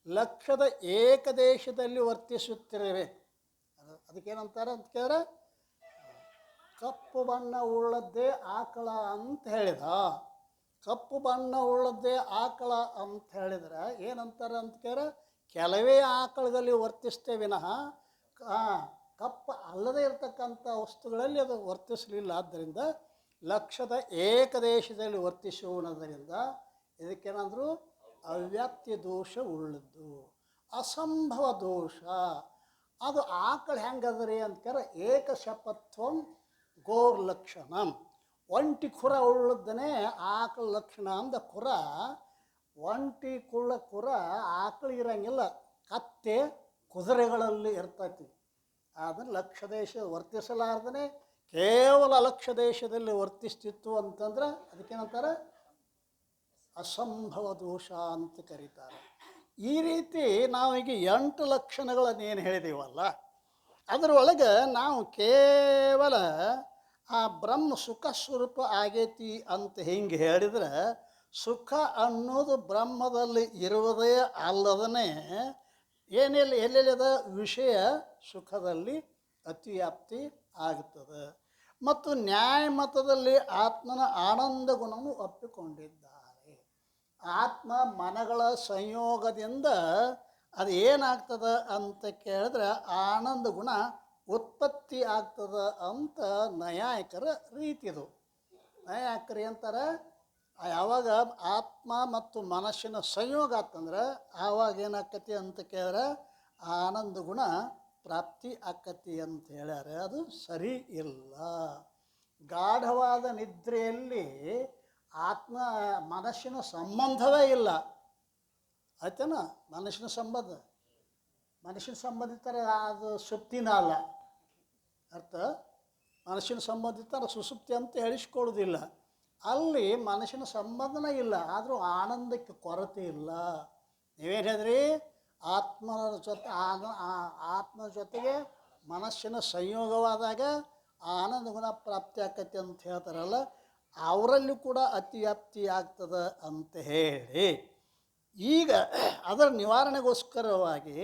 ಲಕ್ಷದ ಏಕದೇಶದಲ್ಲಿ ವರ್ತಿಸುತ್ತಿರುವೆ. ಅದಕ್ಕೇನಂತಾರೆ ಅಂತ ಕೇಳಿದ್ರೆ ಕಪ್ಪು ಬಣ್ಣ ಉಳ್ಳದ್ದೇ ಆಕಳ ಅಂತ ಹೇಳಿದ. ಕಪ್ಪು ಬಣ್ಣ ಉಳ್ಳದ್ದೇ ಆಕಳ ಅಂತ ಹೇಳಿದ್ರೆ ಏನಂತಾರೆ ಅಂತ ಕೇಳಿದ್ರೆ ಕೆಲವೇ ಆಕಳದಲ್ಲಿ ವರ್ತಿಸ್ತೇ ವಿನಃ ಕಪ್ಪು ಅಲ್ಲದೇ ಇರತಕ್ಕಂಥ ವಸ್ತುಗಳಲ್ಲಿ ಅದು ವರ್ತಿಸಲಿಲ್ಲ. ಆದ್ದರಿಂದ ಲಕ್ಷದ ಏಕದೇಶದಲ್ಲಿ ವರ್ತಿಸುವುದರಿಂದ ಇದಕ್ಕೇನಾದರೂ ಅವ್ಯಾಪ್ತಿ ದೋಷ ಉಳ್ಳದ್ದು. ಅಸಂಭವ ದೋಷ ಅದು ಆಕಳ ಹೆಂಗದ್ರಿ ಅಂತ ಕೇಳಿದ್ರೆ ಏಕಶಪತ್ವಂ ಗೋರ್ಲಕ್ಷಣಂ. ಒಂಟಿ ಕುರ ಉಳ್ಳದನೇ ಆಕಳ ಲಕ್ಷಣ ಅಂದ. ಕುರ ಒಂಟಿ ಕುರ ಆಕಳು ಇರಂಗಿಲ್ಲ, ಕತ್ತೆ ಕುದುರೆಗಳಲ್ಲಿ ಇರ್ತೈತಿ. ಆದರೆ ಲಕ್ಷ ದೇಶ ವರ್ತಿಸಲಾರ್ದೇ ಕೇವಲ ಲಕ್ಷ ದೇಶದಲ್ಲಿ ವರ್ತಿಸ್ತಿತ್ತು ಅಂತಂದ್ರೆ ಅದಕ್ಕೇನಂತಾರೆ? ಅಸಂಭವ ದೋಷ ಅಂತ ಕರೀತಾರೆ. ಈ ರೀತಿ ನಾವೀಗ 8 ಲಕ್ಷಣಗಳನ್ನೇನು ಹೇಳಿದೀವಲ್ಲ, ಅದರೊಳಗೆ ನಾವು ಕೇವಲ ಆ ಬ್ರಹ್ಮ ಸುಖ ಸ್ವರೂಪ ಆಗೈತಿ ಅಂತ ಹಿಂಗೆ ಹೇಳಿದ್ರೆ ಸುಖ ಅನ್ನೋದು ಬ್ರಹ್ಮದಲ್ಲಿ ಇರುವುದೇ ಅಲ್ಲದೇ ಏನೆಲ್ಲ ಎಲ್ಲೆಲ್ಲದ ವಿಷಯ ಸುಖದಲ್ಲಿ ಅತಿವ್ಯಾಪ್ತಿ ಆಗುತ್ತದೆ. ಮತ್ತು ನ್ಯಾಯಮತದಲ್ಲಿ ಆತ್ಮನ ಆನಂದ ಗುಣವನ್ನು ಒಪ್ಪಿಕೊಂಡಿದ್ದಾರೆ. ಆತ್ಮ ಮನಗಳ ಸಂಯೋಗದಿಂದ ಅದು ಏನಾಗ್ತದೆ ಅಂತ ಕೇಳಿದ್ರೆ ಆನಂದ ಗುಣ ಉತ್ಪತ್ತಿ ಆಗ್ತದೆ ಅಂತ ನೈಯಾಯಿಕರ ರೀತಿದು. ನೈಯಾಯಿಕರು ಏನಂತಾರೆ? ಯಾವಾಗ ಆತ್ಮ ಮತ್ತು ಮನಸ್ಸಿನ ಸಂಯೋಗ ಆತಂದ್ರೆ ಆವಾಗ ಏನಾಕತಿ ಅಂತ ಕೇಳಿದ್ರೆ ಆನಂದ ಗುಣ ಪ್ರಾಪ್ತಿ ಆಕತಿ ಅಂತ ಹೇಳ್ಯಾರ. ಅದು ಸರಿ ಇಲ್ಲ. ಗಾಢವಾದ ನಿದ್ರೆಯಲ್ಲಿ ಆತ್ಮ ಮನಸ್ಸಿನ ಸಂಬಂಧವೇ ಇಲ್ಲ. ಆಯ್ತೇನ? ಮನಸ್ಸಿನ ಸಂಬಂಧಿತರ ಅದು ಸುಪ್ತಿನ ಅಲ್ಲ. ಅರ್ಥ? ಮನಸ್ಸಿನ ಸಂಬಂಧಿತರ ಸುಸುಪ್ತಿ ಅಂತ ಹೇಳಿಸ್ಕೊಳ್ಳೋದಿಲ್ಲ. ಅಲ್ಲಿ ಮನಸ್ಸಿನ ಸಂಬಂಧನೇ ಇಲ್ಲ, ಆದರೂ ಆನಂದಕ್ಕೆ ಕೊರತೆ ಇಲ್ಲ. ನೀವೇನು ಹೇಳಿದ್ರಿ? ಆತ್ಮನ ಜೊತೆಗೆ ಮನಸ್ಸಿನ ಸಂಯೋಗವಾದಾಗ ಆನಂದ ಗುಣ ಪ್ರಾಪ್ತಿ ಆಕತಿ ಅಂತ ಹೇಳ್ತಾರಲ್ಲ, ಅವರಲ್ಲಿ ಕೂಡ ಅತಿವ್ಯಾಪ್ತಿ ಆಗ್ತದೆ ಅಂತ ಹೇಳಿ ಈಗ ಅದರ ನಿವಾರಣೆಗೋಸ್ಕರವಾಗಿ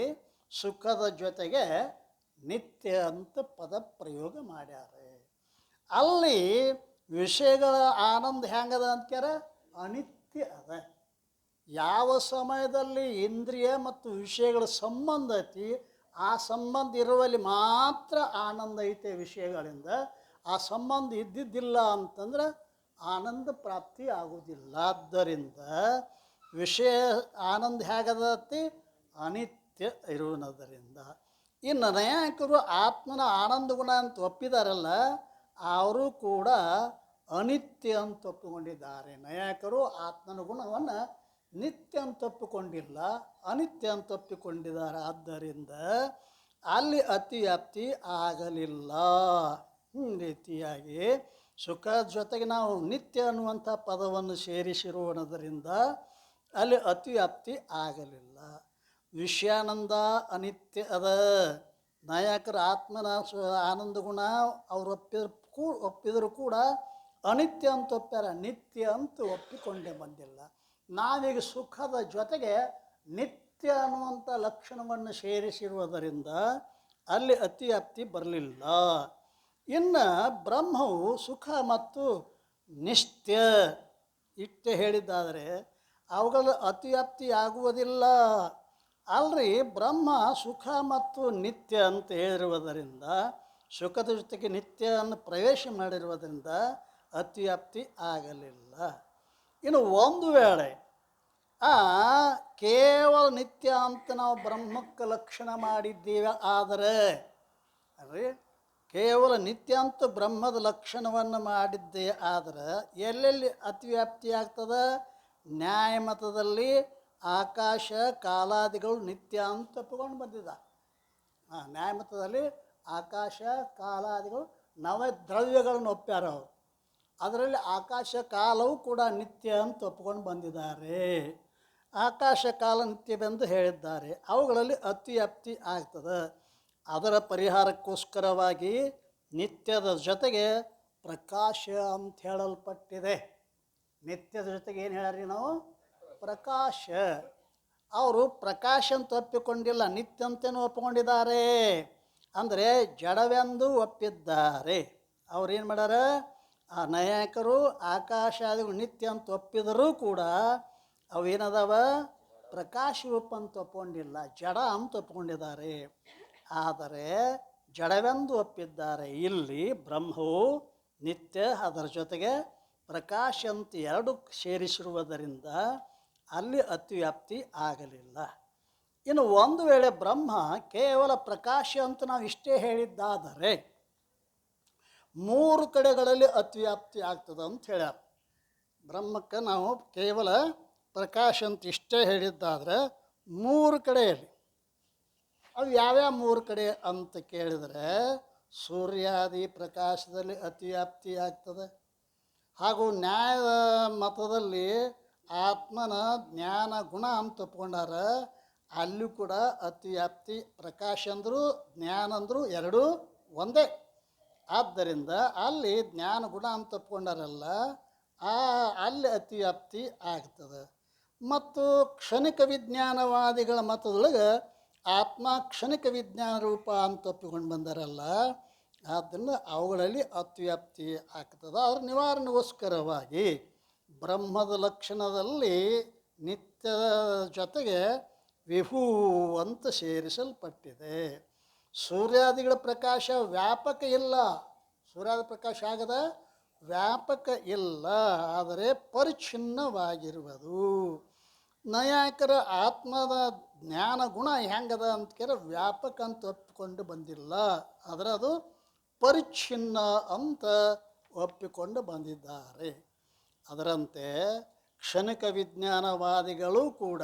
ಸುಖದ ಜೊತೆಗೆ ನಿತ್ಯ ಅಂತ ಪದ ಪ್ರಯೋಗ ಮಾಡ್ಯಾರೆ. ಅಲ್ಲಿ ವಿಷಯಗಳ ಆನಂದ ಹೆಂಗದ ಅಂತಾರೆ? ಅನಿತ್ಯ ಅದ. ಯಾವ ಸಮಯದಲ್ಲಿ ಇಂದ್ರಿಯ ಮತ್ತು ವಿಷಯಗಳ ಸಂಬಂಧ ಐತಿ ಆ ಸಂಬಂಧ ಇರುವಲ್ಲಿ ಮಾತ್ರ ಆನಂದ ಐತೆ ವಿಷಯಗಳಿಂದ. ಆ ಸಂಬಂಧ ಇದ್ದಿದ್ದಿಲ್ಲ ಅಂತಂದ್ರೆ ಆನಂದ ಪ್ರಾಪ್ತಿ ಆಗುವುದಿಲ್ಲ. ಆದ್ದರಿಂದ ವಿಷಯ ಆನಂದ ಹೇಗದತಿ? ಅನಿತ್ಯ ನಿತ್ಯ ಇರುವುದರಿಂದ. ಇನ್ನು ನೈಯಾಯಿಕರು ಆತ್ಮನ ಆನಂದ ಗುಣ ಅಂತ ಒಪ್ಪಿದಾರಲ್ಲ, ಅವರು ಕೂಡ ಅನಿತ್ಯ ಅಂತ ಒಪ್ಪಿಕೊಂಡಿದ್ದಾರೆ. ನೈಯಾಯಿಕರು ಆತ್ಮನ ಗುಣವನ್ನು ನಿತ್ಯ ಅಂತ ಒಪ್ಪಿಕೊಂಡಿಲ್ಲ, ಅನಿತ್ಯ ಅಂತ ಒಪ್ಪಿಕೊಂಡಿದ್ದಾರೆ. ಆದ್ದರಿಂದ ಅಲ್ಲಿ ಅತಿವ್ಯಾಪ್ತಿ ಆಗಲಿಲ್ಲ. ರೀತಿಯಾಗಿ ಸುಖ ಜೊತೆಗೆ ನಾವು ನಿತ್ಯ ಅನ್ನುವಂಥ ಪದವನ್ನು ಸೇರಿಸಿರುವುದರಿಂದ ಅಲ್ಲಿ ಅತಿವ್ಯಾಪ್ತಿ ಆಗಲಿಲ್ಲ. ವಿಷಯಾನಂದ ಅನಿತ್ಯ ಅದ. ನಾಯಕರ ಆತ್ಮನ ಆನಂದ ಗುಣ ಅವ್ರು ಒಪ್ಪಿದರೂ ಕೂಡ ಅನಿತ್ಯ ಅಂತ ಒಪ್ಪ್ಯಾರ, ನಿತ್ಯ ಅಂತ ಒಪ್ಪಿಕೊಂಡೇ ಬಂದಿಲ್ಲ. ನಾವೀಗ ಸುಖದ ಜೊತೆಗೆ ನಿತ್ಯ ಅನ್ನುವಂಥ ಲಕ್ಷಣವನ್ನು ಸೇರಿಸಿರುವುದರಿಂದ ಅಲ್ಲಿ ಅತಿವ್ಯಾಪ್ತಿ ಬರಲಿಲ್ಲ. ಇನ್ನು ಬ್ರಹ್ಮವು ಸುಖ ಮತ್ತು ನಿತ್ಯ ಇಷ್ಟೇ ಹೇಳಿದ್ದಾದರೆ ಅವುಗಳ ಅತಿವ್ಯಾಪ್ತಿ ಆಗುವುದಿಲ್ಲ. ಅಲ್ರಿ, ಬ್ರಹ್ಮ ಸುಖ ಮತ್ತು ನಿತ್ಯ ಅಂತ ಹೇಳಿರುವುದರಿಂದ, ಸುಖದ ಜೊತೆಗೆ ನಿತ್ಯವನ್ನು ಪ್ರವೇಶ ಮಾಡಿರುವುದರಿಂದ ಅತಿವ್ಯಾಪ್ತಿ ಆಗಲಿಲ್ಲ. ಇನ್ನು ಒಂದು ವೇಳೆ ಕೇವಲ ನಿತ್ಯ ಅಂತ ನಾವು ಬ್ರಹ್ಮಕ್ಕೆ ಲಕ್ಷಣ ಮಾಡಿದ್ದೇವೆ ಆದರೆ, ಅಲ್ರಿ, ಕೇವಲ ನಿತ್ಯ ಅಂತ ಬ್ರಹ್ಮದ ಲಕ್ಷಣವನ್ನು ಮಾಡಿದ್ದೇ ಆದರೆ ಎಲ್ಲೆಲ್ಲಿ ಅತಿವ್ಯಾಪ್ತಿ ಆಗ್ತದೆ? ನ್ಯಾಯಮತದಲ್ಲಿ ಆಕಾಶ ಕಾಲಾದಿಗಳು ನಿತ್ಯ ಅಂತ ಒಪ್ಪಿಕೊಂಡು ಬಂದಿದ್ದ. ನ್ಯಾಯಮತದಲ್ಲಿ ಆಕಾಶ ಕಾಲಾದಿಗಳು ನವದ್ರವ್ಯಗಳನ್ನು ಒಪ್ಪ್ಯಾರ ಅವರು. ಅದರಲ್ಲಿ ಆಕಾಶ ಕಾಲವು ಕೂಡ ನಿತ್ಯ ಅಂತ ಒಪ್ಪಿಕೊಂಡು ಬಂದಿದ್ದಾರೆ. ಆಕಾಶ ಕಾಲ ನಿತ್ಯವೆಂದು ಹೇಳಿದ್ದಾರೆ. ಅವುಗಳಲ್ಲಿ ಅತಿವ್ಯಾಪ್ತಿ ಆಗ್ತದೆ. ಅದರ ಪರಿಹಾರಕ್ಕೋಸ್ಕರವಾಗಿ ನಿತ್ಯದ ಜೊತೆಗೆ ಪ್ರಕಾಶ ಅಂತ ಹೇಳಲ್ಪಟ್ಟಿದೆ. ನಿತ್ಯದ ಜೊತೆಗೆ ಏನು ಹೇಳ್ರಿ ನಾವು? ಪ್ರಕಾಶ. ಅವರು ಪ್ರಕಾಶ ಅಂತ ಒಪ್ಪಿಕೊಂಡಿಲ್ಲ, ನಿತ್ಯ ಅಂತೇನು ಒಪ್ಪಿಕೊಂಡಿದ್ದಾರೆ. ಅಂದರೆ ಜಡವೆಂದು ಒಪ್ಪಿದ್ದಾರೆ. ಅವ್ರೇನು ಮಾಡ್ಯಾರ? ಆ ನೈಯಾಯಿಕರು ಆಕಾಶಾದಿಗಳು ನಿತ್ಯ ಅಂತ ಒಪ್ಪಿದರೂ ಕೂಡ ಅವೇನದಾವ? ಪ್ರಕಾಶ ರೂಪ ಅಂತ ಒಪ್ಪಿಕೊಂಡಿಲ್ಲ, ಜಡ ಅಂತ ಒಪ್ಪಿಕೊಂಡಿದ್ದಾರೆ. ಆದರೆ ಜಡವೆಂದು ಒಪ್ಪಿದ್ದಾರೆ. ಇಲ್ಲಿ ಬ್ರಹ್ಮವು ನಿತ್ಯ, ಅದರ ಜೊತೆಗೆ ಪ್ರಕಾಶ ಅಂತ ಎರಡು ಸೇರಿಸಿರುವುದರಿಂದ ಅಲ್ಲಿ ಅತಿವ್ಯಾಪ್ತಿ ಆಗಲಿಲ್ಲ. ಇನ್ನು ಒಂದು ವೇಳೆ ಬ್ರಹ್ಮ ಕೇವಲ ಪ್ರಕಾಶ ಅಂತ ನಾವು ಇಷ್ಟೇ ಹೇಳಿದ್ದಾದರೆ ಮೂರು ಕಡೆಗಳಲ್ಲಿ ಅತಿವ್ಯಾಪ್ತಿ ಆಗ್ತದೆ ಅಂತ ಹೇಳ್ಯಾರ. ಬ್ರಹ್ಮಕ್ಕೆ ನಾವು ಕೇವಲ ಪ್ರಕಾಶ ಅಂತ ಇಷ್ಟೇ ಹೇಳಿದ್ದಾದರೆ ಮೂರು ಕಡೆಯಲ್ಲಿ, ಅವು ಯಾವ್ಯಾವ ಮೂರು ಕಡೆ ಅಂತ ಕೇಳಿದರೆ, ಸೂರ್ಯಾದಿ ಪ್ರಕಾಶದಲ್ಲಿ ಅತಿವ್ಯಾಪ್ತಿ ಆಗ್ತದೆ. ಹಾಗೂ ನ್ಯಾಯದ ಮತದಲ್ಲಿ ಆತ್ಮನ ಜ್ಞಾನ ಗುಣ ಅಂತ ಒಪ್ಕೊಂಡಾರ, ಅಲ್ಲೂ ಕೂಡ ಅತಿವ್ಯಾಪ್ತಿ. ಪ್ರಕಾಶ ಅಂದರು ಜ್ಞಾನ ಅಂದರು ಎರಡೂ ಒಂದೇ. ಆದ್ದರಿಂದ ಅಲ್ಲಿ ಜ್ಞಾನ ಗುಣ ಅಂತ ಒಪ್ಕೊಂಡಾರಲ್ಲ, ಅಲ್ಲಿ ಅತಿವ್ಯಾಪ್ತಿ ಆಗ್ತದೆ. ಮತ್ತು ಕ್ಷಣಿಕ ವಿಜ್ಞಾನವಾದಿಗಳ ಮತದೊಳಗೆ ಆತ್ಮ ಕ್ಷಣಿಕ ವಿಜ್ಞಾನ ರೂಪ ಅಂತ ಒಪ್ಪಿಕೊಂಡು ಬಂದಾರಲ್ಲ, ಆದ್ದರಿಂದ ಅವುಗಳಲ್ಲಿ ಅತಿವ್ಯಾಪ್ತಿ ಆಗ್ತದೆ. ಅದರ ನಿವಾರಣೆಗೋಸ್ಕರವಾಗಿ ಬ್ರಹ್ಮದ ಲಕ್ಷಣದಲ್ಲಿ ನಿತ್ಯದ ಜೊತೆಗೆ ವಿಭೂ ಅಂತ ಸೇರಿಸಲ್ಪಟ್ಟಿದೆ. ಸೂರ್ಯಾದಿಗಳ ಪ್ರಕಾಶ ವ್ಯಾಪಕ ಇಲ್ಲ, ಸೂರ್ಯಾದಿ ಪ್ರಕಾಶ ಆಗದ ವ್ಯಾಪಕ ಇಲ್ಲ, ಆದರೆ ಪರಿಚ್ಛಿನ್ನವಾಗಿರುವುದು. ನೈಯಾಯಿಕರ ಆತ್ಮದ ಜ್ಞಾನ ಗುಣ ಹೆಂಗದ ಅಂತ ಕೇಳ ವ್ಯಾಪಕ ಅಂತ ಒಪ್ಪಿಕೊಂಡು ಬಂದಿಲ್ಲ, ಆದರೆ ಅದು ಪರಿಚ್ಛಿನ್ನ ಅಂತ ಒಪ್ಪಿಕೊಂಡು ಬಂದಿದ್ದಾರೆ. ಅದರಂತೆ ಕ್ಷಣಿಕ ವಿಜ್ಞಾನವಾದಿಗಳು ಕೂಡ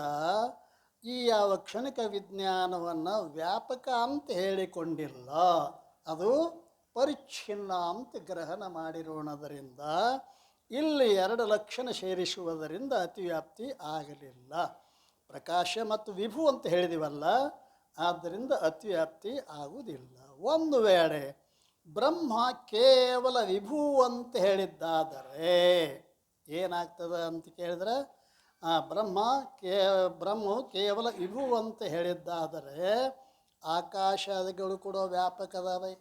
ಈ ಯಾವ ಕ್ಷಣಿಕ ವಿಜ್ಞಾನವನ್ನು ವ್ಯಾಪಕ ಅಂತ ಹೇಳಿಕೊಂಡಿಲ್ಲ, ಅದು ಪರಿಚ್ಛಿನ್ನ ಅಂತ ಗ್ರಹಣ ಮಾಡಿರೋಣದರಿಂದ ಇಲ್ಲಿ ಎರಡು ಲಕ್ಷಣ ಸೇರಿಸುವುದರಿಂದ ಅತಿವ್ಯಾಪ್ತಿ ಆಗಲಿಲ್ಲ. ಪ್ರಕಾಶ ಮತ್ತು ವಿಭು ಅಂತ ಹೇಳಿದಿವಲ್ಲ, ಆದ್ದರಿಂದ ಅತಿವ್ಯಾಪ್ತಿ ಆಗುವುದಿಲ್ಲ. ಒಂದು ವೇಳೆ ಬ್ರಹ್ಮ ಕೇವಲ ವಿಭು ಅಂತ ಹೇಳಿದ್ದಾದರೆ ಏನಾಗ್ತದೆ ಅಂತ ಕೇಳಿದ್ರೆ, ಬ್ರಹ್ಮವು ಕೇವಲ ವಿಭು ಅಂತ ಹೇಳಿದ್ದಾದರೆ ಆಕಾಶಾದಿಗಳು ಕೂಡ ವ್ಯಾಪಕದವೆ,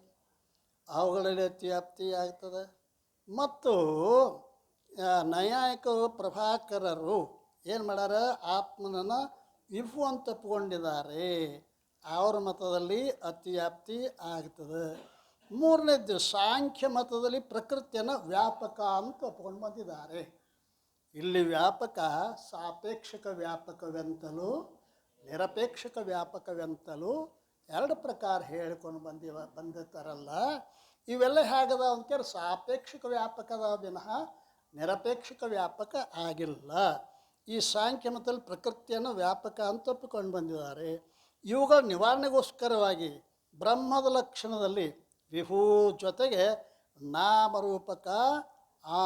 ಅವುಗಳಲ್ಲಿ ಅತಿವ್ಯಾಪ್ತಿ ಆಗ್ತದೆ. ಮತ್ತು ನೈಯಾಯಿಕರು ಪ್ರಭಾಕರರು ಏನು ಮಾಡ್ಯಾರ? ಆತ್ಮನನ್ನು ವಿಭು ಅಂತ ಒಪ್ಪಿಕೊಂಡಿದ್ದಾರೆ, ಅವರ ಮತದಲ್ಲಿ ಅತಿವ್ಯಾಪ್ತಿ ಆಗ್ತದೆ. ಮೂರನೇದ್ದು ಸಾಂಖ್ಯ ಮತದಲ್ಲಿ ಪ್ರಕೃತಿಯನ್ನು ವ್ಯಾಪಕ ಅಂತ ಒಪ್ಕೊಂಡು ಬಂದಿದ್ದಾರೆ. ಇಲ್ಲಿ ವ್ಯಾಪಕ ಸಾಪೇಕ್ಷಕ ವ್ಯಾಪಕವೆಂತಲೂ ನಿರಪೇಕ್ಷಕ ವ್ಯಾಪಕವೆಂತಲೂ ಎರಡು ಪ್ರಕಾರ ಹೇಳಿಕೊಂಡು ಬಂದಿರ್ತಾರಲ್ಲ. ಇವೆಲ್ಲ ಹೇಗದ ಅಂತಾರೆ ಸಾಪೇಕ್ಷಕ ವ್ಯಾಪಕದ ವಿನಃ ನಿರಪೇಕ್ಷಕ ವ್ಯಾಪಕ ಆಗಿಲ್ಲ. ಈ ಸಾಂಖ್ಯ ಮತದಲ್ಲಿ ಪ್ರಕೃತಿಯನ್ನು ವ್ಯಾಪಕ ಅಂತ ಒಪ್ಪಿಕೊಂಡು ಬಂದಿದ್ದಾರೆ. ಇವುಗಳ ನಿವಾರಣೆಗೋಸ್ಕರವಾಗಿ ಬ್ರಹ್ಮದ ಲಕ್ಷಣದಲ್ಲಿ ವಿಭೂ ಜೊತೆಗೆ ನಾಮರೂಪಕ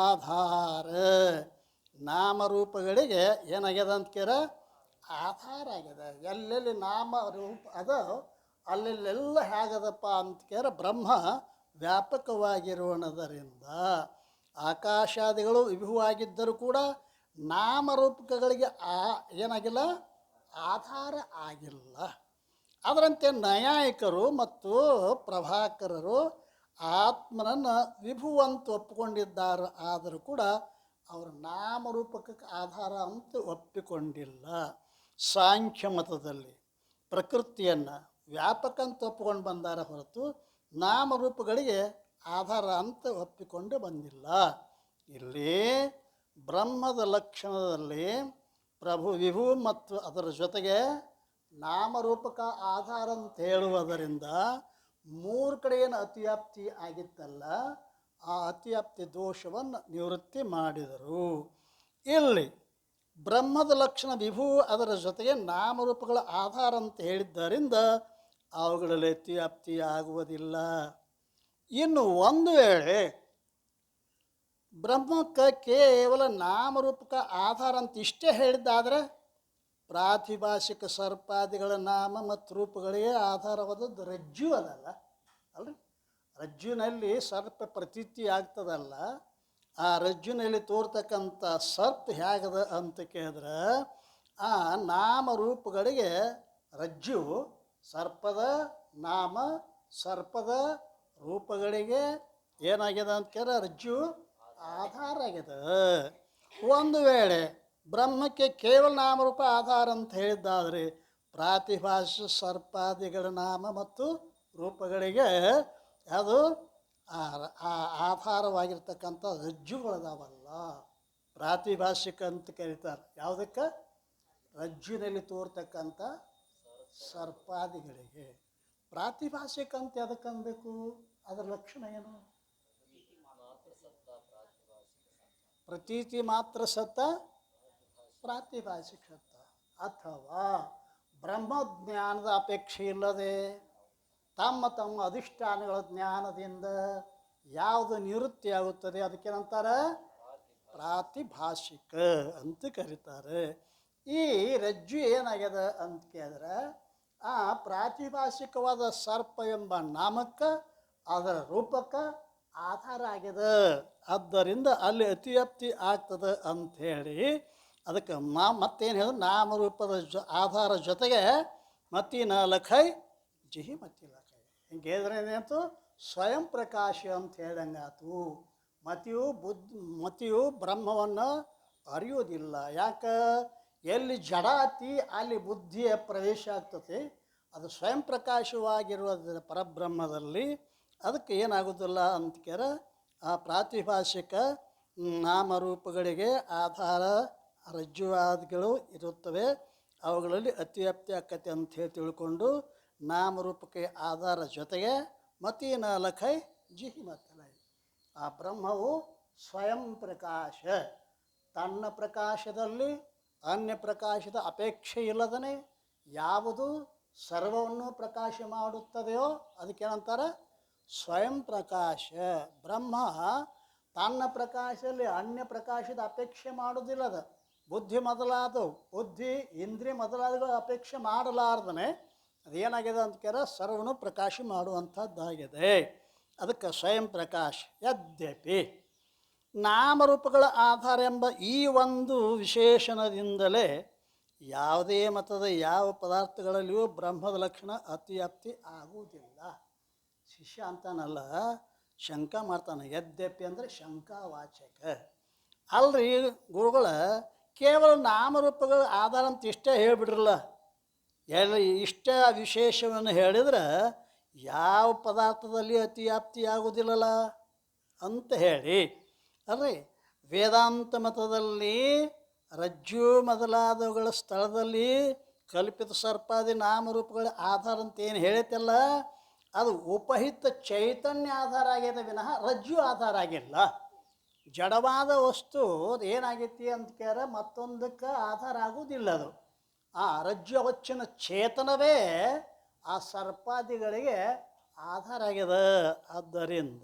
ಆಧಾರ, ನಾಮರೂಪಗಳಿಗೆ ಏನಾಗ್ಯದ ಅಂತ ಕೇರ ಆಧಾರ ಆಗ್ಯದ. ಎಲ್ಲೆಲ್ಲಿ ನಾಮರೂಪ ಅದ ಅಲ್ಲೆಲ್ಲೆಲ್ಲ ಹೇಗದಪ್ಪ ಅಂತ ಕೇರ ಬ್ರಹ್ಮ ವ್ಯಾಪಕವಾಗಿರುವುದರಿಂದ ಆಕಾಶಾದಿಗಳು ವಿಭುವಾಗಿದ್ದರೂ ಕೂಡ ನಾಮರೂಪಕಗಳಿಗೆ ಏನಾಗಿಲ್ಲ, ಆಧಾರ ಆಗಿಲ್ಲ. ಅದರಂತೆ ನೈಯಾಯಿಕರು ಮತ್ತು ಪ್ರಭಾಕರರು ಆತ್ಮನನ್ನು ವಿಭುವಂತ ಒಪ್ಪಿಕೊಂಡಿದ್ದಾರೆ. ಆದರೂ ಕೂಡ ಅವರು ನಾಮರೂಪಕಕ್ಕೆ ಆಧಾರ ಅಂತ ಒಪ್ಪಿಕೊಂಡಿಲ್ಲ. ಸಾಂಖ್ಯ ಮತದಲ್ಲಿ ಪ್ರಕೃತಿಯನ್ನು ವ್ಯಾಪಕ ಅಂತ ಒಪ್ಪಿಕೊಂಡು ಬಂದಾರ ಹೊರತು ನಾಮರೂಪಗಳಿಗೆ ಆಧಾರ ಅಂತ ಒಪ್ಪಿಕೊಂಡು ಬಂದಿಲ್ಲ. ಇಲ್ಲಿ ಬ್ರಹ್ಮದ ಲಕ್ಷಣದಲ್ಲಿ ಪ್ರಭು ವಿಭು ಮತ್ತು ಅದರ ಜೊತೆಗೆ ನಾಮರೂಪಕ ಆಧಾರ ಅಂತ ಹೇಳುವುದರಿಂದ ಮೂರು ಕಡೆ ಏನು ಅತಿವ್ಯಾಪ್ತಿ ಆಗಿತ್ತಲ್ಲ, ಆ ಅತಿವ್ಯಾಪ್ತಿ ದೋಷವನ್ನು ನಿವೃತ್ತಿ ಮಾಡಿದರು. ಇಲ್ಲಿ ಬ್ರಹ್ಮದ ಲಕ್ಷಣ ವಿಭು ಅದರ ಜೊತೆಗೆ ನಾಮರೂಪಗಳ ಆಧಾರ ಅಂತ ಹೇಳಿದ್ದರಿಂದ ಅವುಗಳಲ್ಲಿ ಅತಿವ್ಯಾಪ್ತಿ ಆಗುವುದಿಲ್ಲ. ಇನ್ನು ಒಂದು ವೇಳೆ ಬ್ರಹ್ಮಕ್ಕೆ ಕೇವಲ ನಾಮರೂಪಕ ಆಧಾರ ಅಂತ ಇಷ್ಟೇ ಹೇಳಿದ್ದಾದರೆ ಪ್ರಾತಿಭಾಷಿಕ ಸರ್ಪಾದಿಗಳ ನಾಮ ಮತ್ತು ರೂಪಗಳಿಗೆ ಆಧಾರವಾದದ್ದು ರಜ್ಜು ಅದಲ್ಲ ಅಲ್ರಿ. ರಜ್ಜುನಲ್ಲಿ ಸರ್ಪ ಪ್ರತೀತಿ ಆಗ್ತದಲ್ಲ, ಆ ರಜ್ಜುನಲ್ಲಿ ತೋರ್ತಕ್ಕಂಥ ಸರ್ಪ ಹೇಗದ ಅಂತ ಕೇಳಿದ್ರೆ ಆ ನಾಮರೂಪಗಳಿಗೆ ರಜ್ಜು ಸರ್ಪದ ನಾಮ ಸರ್ಪದ ರೂಪಗಳಿಗೆ ಏನಾಗ್ಯದ ಅಂತ ಕೇಳಿದ್ರೆ ರಜ್ಜು ಆಧಾರ ಆಗ್ಯದ. ಒಂದು ವೇಳೆ ಬ್ರಹ್ಮಕ್ಕೆ ಕೇವಲ ನಾಮರೂಪ ಆಧಾರ ಅಂತ ಹೇಳಿದ್ದಾದರೆ ಪ್ರಾತಿಭಾಷ ಸರ್ಪಾದಿಗಳ ನಾಮ ಮತ್ತು ರೂಪಗಳಿಗೆ ಅದು ಆಧಾರವಾಗಿರ್ತಕ್ಕಂಥ ರಜ್ಜುಗಳದಾವಲ್ಲ, ಪ್ರಾತಿಭಾಷಿಕ ಅಂತ ಕರೀತಾರೆ. ಯಾವುದಕ್ಕೆ? ರಜ್ಜುನಲ್ಲಿ ತೋರ್ತಕ್ಕಂಥ ಸರ್ಪಾದಿಗಳಿಗೆ. ಪ್ರಾತಿಭಾಷಿಕ ಅಂತ ಯಾವುದಕ್ಕೆ ಅನ್ಬೇಕು? ಅದರ ಲಕ್ಷಣ ಏನು? ಪ್ರತೀತಿ ಮಾತ್ರ ಸತ್ತ ಪ್ರಾತಿಭಾಷಿಕ ಸತ್ತ. ಅಥವಾ ಬ್ರಹ್ಮಜ್ಞಾನದ ಅಪೇಕ್ಷೆ ಇಲ್ಲದೆ ತಮ್ಮ ತಮ್ಮ ಅಧಿಷ್ಠಾನಗಳ ಜ್ಞಾನದಿಂದ ಯಾವುದು ನಿವೃತ್ತಿ ಆಗುತ್ತದೆ ಅದಕ್ಕೇನಂತಾರೆ? ಪ್ರಾತಿಭಾಷಿಕ ಅಂತ ಕರೀತಾರೆ. ಈ ರಜ್ಜು ಏನಾಗ್ಯದ ಅಂತ ಕೇಳಿದ್ರೆ ಆ ಪ್ರಾತಿಭಾಷಿಕವಾದ ಸರ್ಪ ಎಂಬ ನಾಮಕ್ಕೆ ಅದರ ರೂಪಕ್ಕೆ ಆಧಾರ ಆಗ್ಯದ. ಆದ್ದರಿಂದ ಅಲ್ಲಿ ಅತಿವ್ಯಾಪ್ತಿ ಆಗ್ತದೆ ಅಂಥೇಳಿ ಅದಕ್ಕೆ ಮತ್ತೇನು ಹೇಳಿದ್ರೆ ನಾಮರೂಪದ ಆಧಾರ ಜೊತೆಗೆ ಮತ್ತಿನ ಲಖೈ ಜಿಹಿ ಮತ್ತಿ ಲಖೈ ಹಿಂಗೆ ಹೇಳಿದ್ರೆ ಏನಾಯ್ತು? ಸ್ವಯಂ ಪ್ರಕಾಶ ಅಂತ ಹೇಳ್ದಂಗಾತು. ಮತಿಯು ಬ್ರಹ್ಮವನ್ನು ಅರಿಯೋದಿಲ್ಲ. ಯಾಕೆ? ಎಲ್ಲಿ ಜಡಾತಿ ಅಲ್ಲಿ ಬುದ್ಧಿಯ ಪ್ರವೇಶ ಆಗ್ತದೆ. ಅದು ಸ್ವಯಂ ಪ್ರಕಾಶವಾಗಿರುವ ಪರಬ್ರಹ್ಮದಲ್ಲಿ ಅದಕ್ಕೆ ಏನಾಗೋದಿಲ್ಲ ಅಂತ ಕೇಳ ಆ ಪ್ರಾತಿಭಾಷಿಕ ನಾಮರೂಪಗಳಿಗೆ ಆಧಾರ ರಜ್ಜುವಾದಿಗಳು ಇರುತ್ತವೆ. ಅವುಗಳಲ್ಲಿ ಅತಿವ್ಯಾಪ್ತಿ ಆಕತೆ ಅಂತ ಹೇಳಿ ತಿಳ್ಕೊಂಡು ನಾಮರೂಪಕ್ಕೆ ಆಧಾರ ಜೊತೆಗೆ ಮತೀನ ಲಖೈ ಜಿಹಿ ಮತ್ತಲೈ ಆ ಬ್ರಹ್ಮವು ಸ್ವಯಂ ಪ್ರಕಾಶ, ತನ್ನ ಪ್ರಕಾಶದಲ್ಲಿ ಅನ್ಯ ಪ್ರಕಾಶದ ಅಪೇಕ್ಷೆ ಇಲ್ಲದೇ ಯಾವುದು ಸರ್ವವನ್ನು ಪ್ರಕಾಶ ಮಾಡುತ್ತದೆಯೋ ಅದಕ್ಕೇನಂತಾರೆ? ಸ್ವಯಂ ಪ್ರಕಾಶ. ಬ್ರಹ್ಮ ತನ್ನ ಪ್ರಕಾಶದಲ್ಲಿ ಅನ್ಯ ಪ್ರಕಾಶದ ಅಪೇಕ್ಷೆ ಮಾಡೋದಿಲ್ಲದ. ಬುದ್ಧಿ ಮೊದಲಾದವು, ಬುದ್ಧಿ ಇಂದ್ರಿಯ ಮೊದಲಾದವುಗಳ ಅಪೇಕ್ಷೆ ಮಾಡಲಾರ್ದನೆ ಅದೇನಾಗಿದೆ ಅಂತ ಕೇಳ ಸರ್ವನು ಪ್ರಕಾಶ ಮಾಡುವಂಥದ್ದಾಗಿದೆ. ಅದಕ್ಕೆ ಸ್ವಯಂ ಪ್ರಕಾಶ. ಯದ್ಯಪಿ ನಾಮರೂಪಗಳ ಆಧಾರ ಎಂಬ ಈ ಒಂದು ವಿಶೇಷಣದಿಂದಲೇ ಯಾವುದೇ ಮತದ ಯಾವ ಪದಾರ್ಥಗಳಲ್ಲಿಯೂ ಬ್ರಹ್ಮದ ಲಕ್ಷಣ ಅತಿವ್ಯಾಪ್ತಿ ಆಗುವುದಿಲ್ಲ. ಶಿಷ್ಯ ಅಂತಾನಲ್ಲ, ಶಂಕ ಮಾಡ್ತಾನೆ. ಯದ್ಯಪಿ ಅಂದರೆ ಶಂಕಾವಾಚಕ ಅಲ್ರಿ. ಗುರುಗಳ ಕೇವಲ ನಾಮರೂಪಗಳ ಆಧಾರ ಅಂತ ಇಷ್ಟೇ ಹೇಳಿಬಿಡ್ರಲ್ಲ, ಇಷ್ಟ ವಿಶೇಷವನ್ನು ಹೇಳಿದ್ರೆ ಯಾವ ಪದಾರ್ಥದಲ್ಲಿ ಅತಿವ್ಯಾಪ್ತಿ ಆಗುವುದಿಲ್ಲಲ್ಲ ಅಂತ ಹೇಳಿ ಅಲ್ರಿ. ವೇದಾಂತ ಮತದಲ್ಲಿ ರಜ್ಜು ಮೊದಲಾದವುಗಳ ಸ್ಥಳದಲ್ಲಿ ಕಲ್ಪಿತ ಸರ್ಪಾದಿ ನಾಮರೂಪಗಳ ಆಧಾರ ಅಂತ ಏನು ಹೇಳೈತಲ್ಲ, ಅದು ಉಪಹಿತ ಚೈತನ್ಯ ಆಧಾರ ಆಗ್ಯದ ವಿನಃ ರಜ್ಜು ಆಧಾರ ಆಗಿಲ್ಲ. ಜಡವಾದ ವಸ್ತು ಏನಾಗೈತಿ ಅಂತ ಕೇಳ ಮತ್ತೊಂದಕ್ಕೆ ಆಧಾರ ಆಗುವುದಿಲ್ಲ. ಅದು ಆ ರಜ್ಜು ಅವಚ್ಚಿನ ಚೇತನವೇ ಆ ಸರ್ಪಾದಿಗಳಿಗೆ ಆಧಾರ ಆಗ್ಯದ. ಆದ್ದರಿಂದ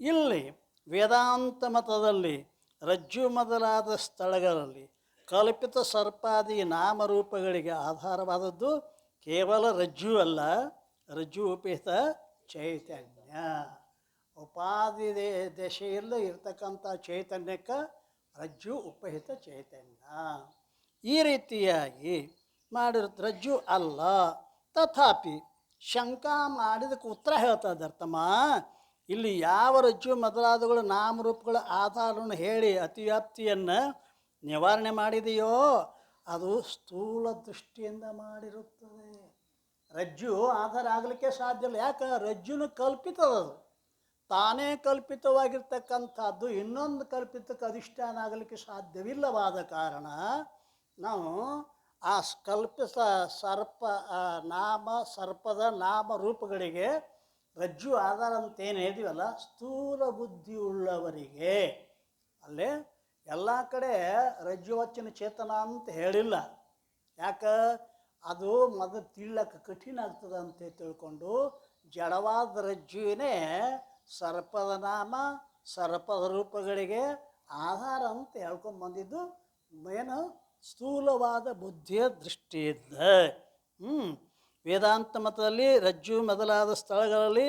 ಇಲ್ಲಿ ವೇದಾಂತ ಮತದಲ್ಲಿ ರಜ್ಜು ಮೊದಲಾದ ಸ್ಥಳಗಳಲ್ಲಿ ಕಲ್ಪಿತ ಸರ್ಪಾದಿ ನಾಮರೂಪಗಳಿಗೆ ಆಧಾರವಾದದ್ದು ಕೇವಲ ರಜ್ಜು ಅಲ್ಲ, ರಜ್ಜು ಉಪಹಿತ ಚೈತನ್ಯ. ಉಪಾಧಿ ದಶೆಯಲ್ಲಿ ಇರ್ತಕ್ಕಂಥ ಚೈತನ್ಯಕ್ಕೆ ರಜ್ಜು ಉಪಹಿತ ಚೈತನ್ಯ. ಈ ರೀತಿಯಾಗಿ ಮಾಡಿರುತ್ತೆ. ರಜ್ಜು ಅಲ್ಲ. ತಥಾಪಿ ಶಂಕಾ ಮಾಡಿದಕ್ಕೆ ಉತ್ತರ ಹೇಳ್ತದೆ ಅರ್ಥಮ್ಮ. ಇಲ್ಲಿ ಯಾವ ರಜ್ಜು ಮೊದಲಾದವುಗಳ ನಾಮರೂಪಗಳ ಆಧಾರವನ್ನು ಹೇಳಿ ಅತಿವ್ಯಾಪ್ತಿಯನ್ನು ನಿವಾರಣೆ ಮಾಡಿದೆಯೋ ಅದು ಸ್ಥೂಲ ದೃಷ್ಟಿಯಿಂದ ಮಾಡಿರುತ್ತದೆ. ರಜ್ಜು ಆಧಾರ ಆಗಲಿಕ್ಕೆ ಸಾಧ್ಯ ಇಲ್ಲ. ಯಾಕೆ? ರಜ್ಜುನ ಕಲ್ಪಿತದದು, ತಾನೇ ಕಲ್ಪಿತವಾಗಿರ್ತಕ್ಕಂಥದ್ದು ಇನ್ನೊಂದು ಕಲ್ಪಿತಕ್ಕೆ ಅಧಿಷ್ಠಾನ ಆಗಲಿಕ್ಕೆ ಸಾಧ್ಯವಿಲ್ಲವಾದ ಕಾರಣ ನಾವು ಆ ಕಲ್ಪಿತ ಸರ್ಪದ ನಾಮ ರೂಪಗಳಿಗೆ ರಜ್ಜು ಆಧಾರ ಅಂತ ಏನು ಹೇಳಿವಲ್ಲ, ಸ್ಥೂಲ ಬುದ್ಧಿ ಉಳ್ಳವರಿಗೆ ಅಲ್ಲೇ ಎಲ್ಲ ಕಡೆ ರಜ್ಜುವಚ್ಚಿನ ಚೇತನ ಅಂತ ಹೇಳಿಲ್ಲ. ಯಾಕೆ? ಅದು ಮೊದಲು ತಿಳ್ಳಕ್ಕೆ ಕಠಿಣ ಆಗ್ತದೆ ಅಂತ ತಿಳ್ಕೊಂಡು ಜಡವಾದ ರಜ್ಜುವಿನೇ ಸರ್ಪದ ನಾಮ ಸರ್ಪದ ರೂಪಗಳಿಗೆ ಆಧಾರ ಅಂತ ಹೇಳ್ಕೊಂಬಂದಿದ್ದು ಏನು ಸ್ಥೂಲವಾದ ಬುದ್ಧಿಯ ದೃಷ್ಟಿಯಿಂದ. ವೇದಾಂತ ಮತದಲ್ಲಿ ರಜ್ಜು ಮೊದಲಾದ ಸ್ಥಳಗಳಲ್ಲಿ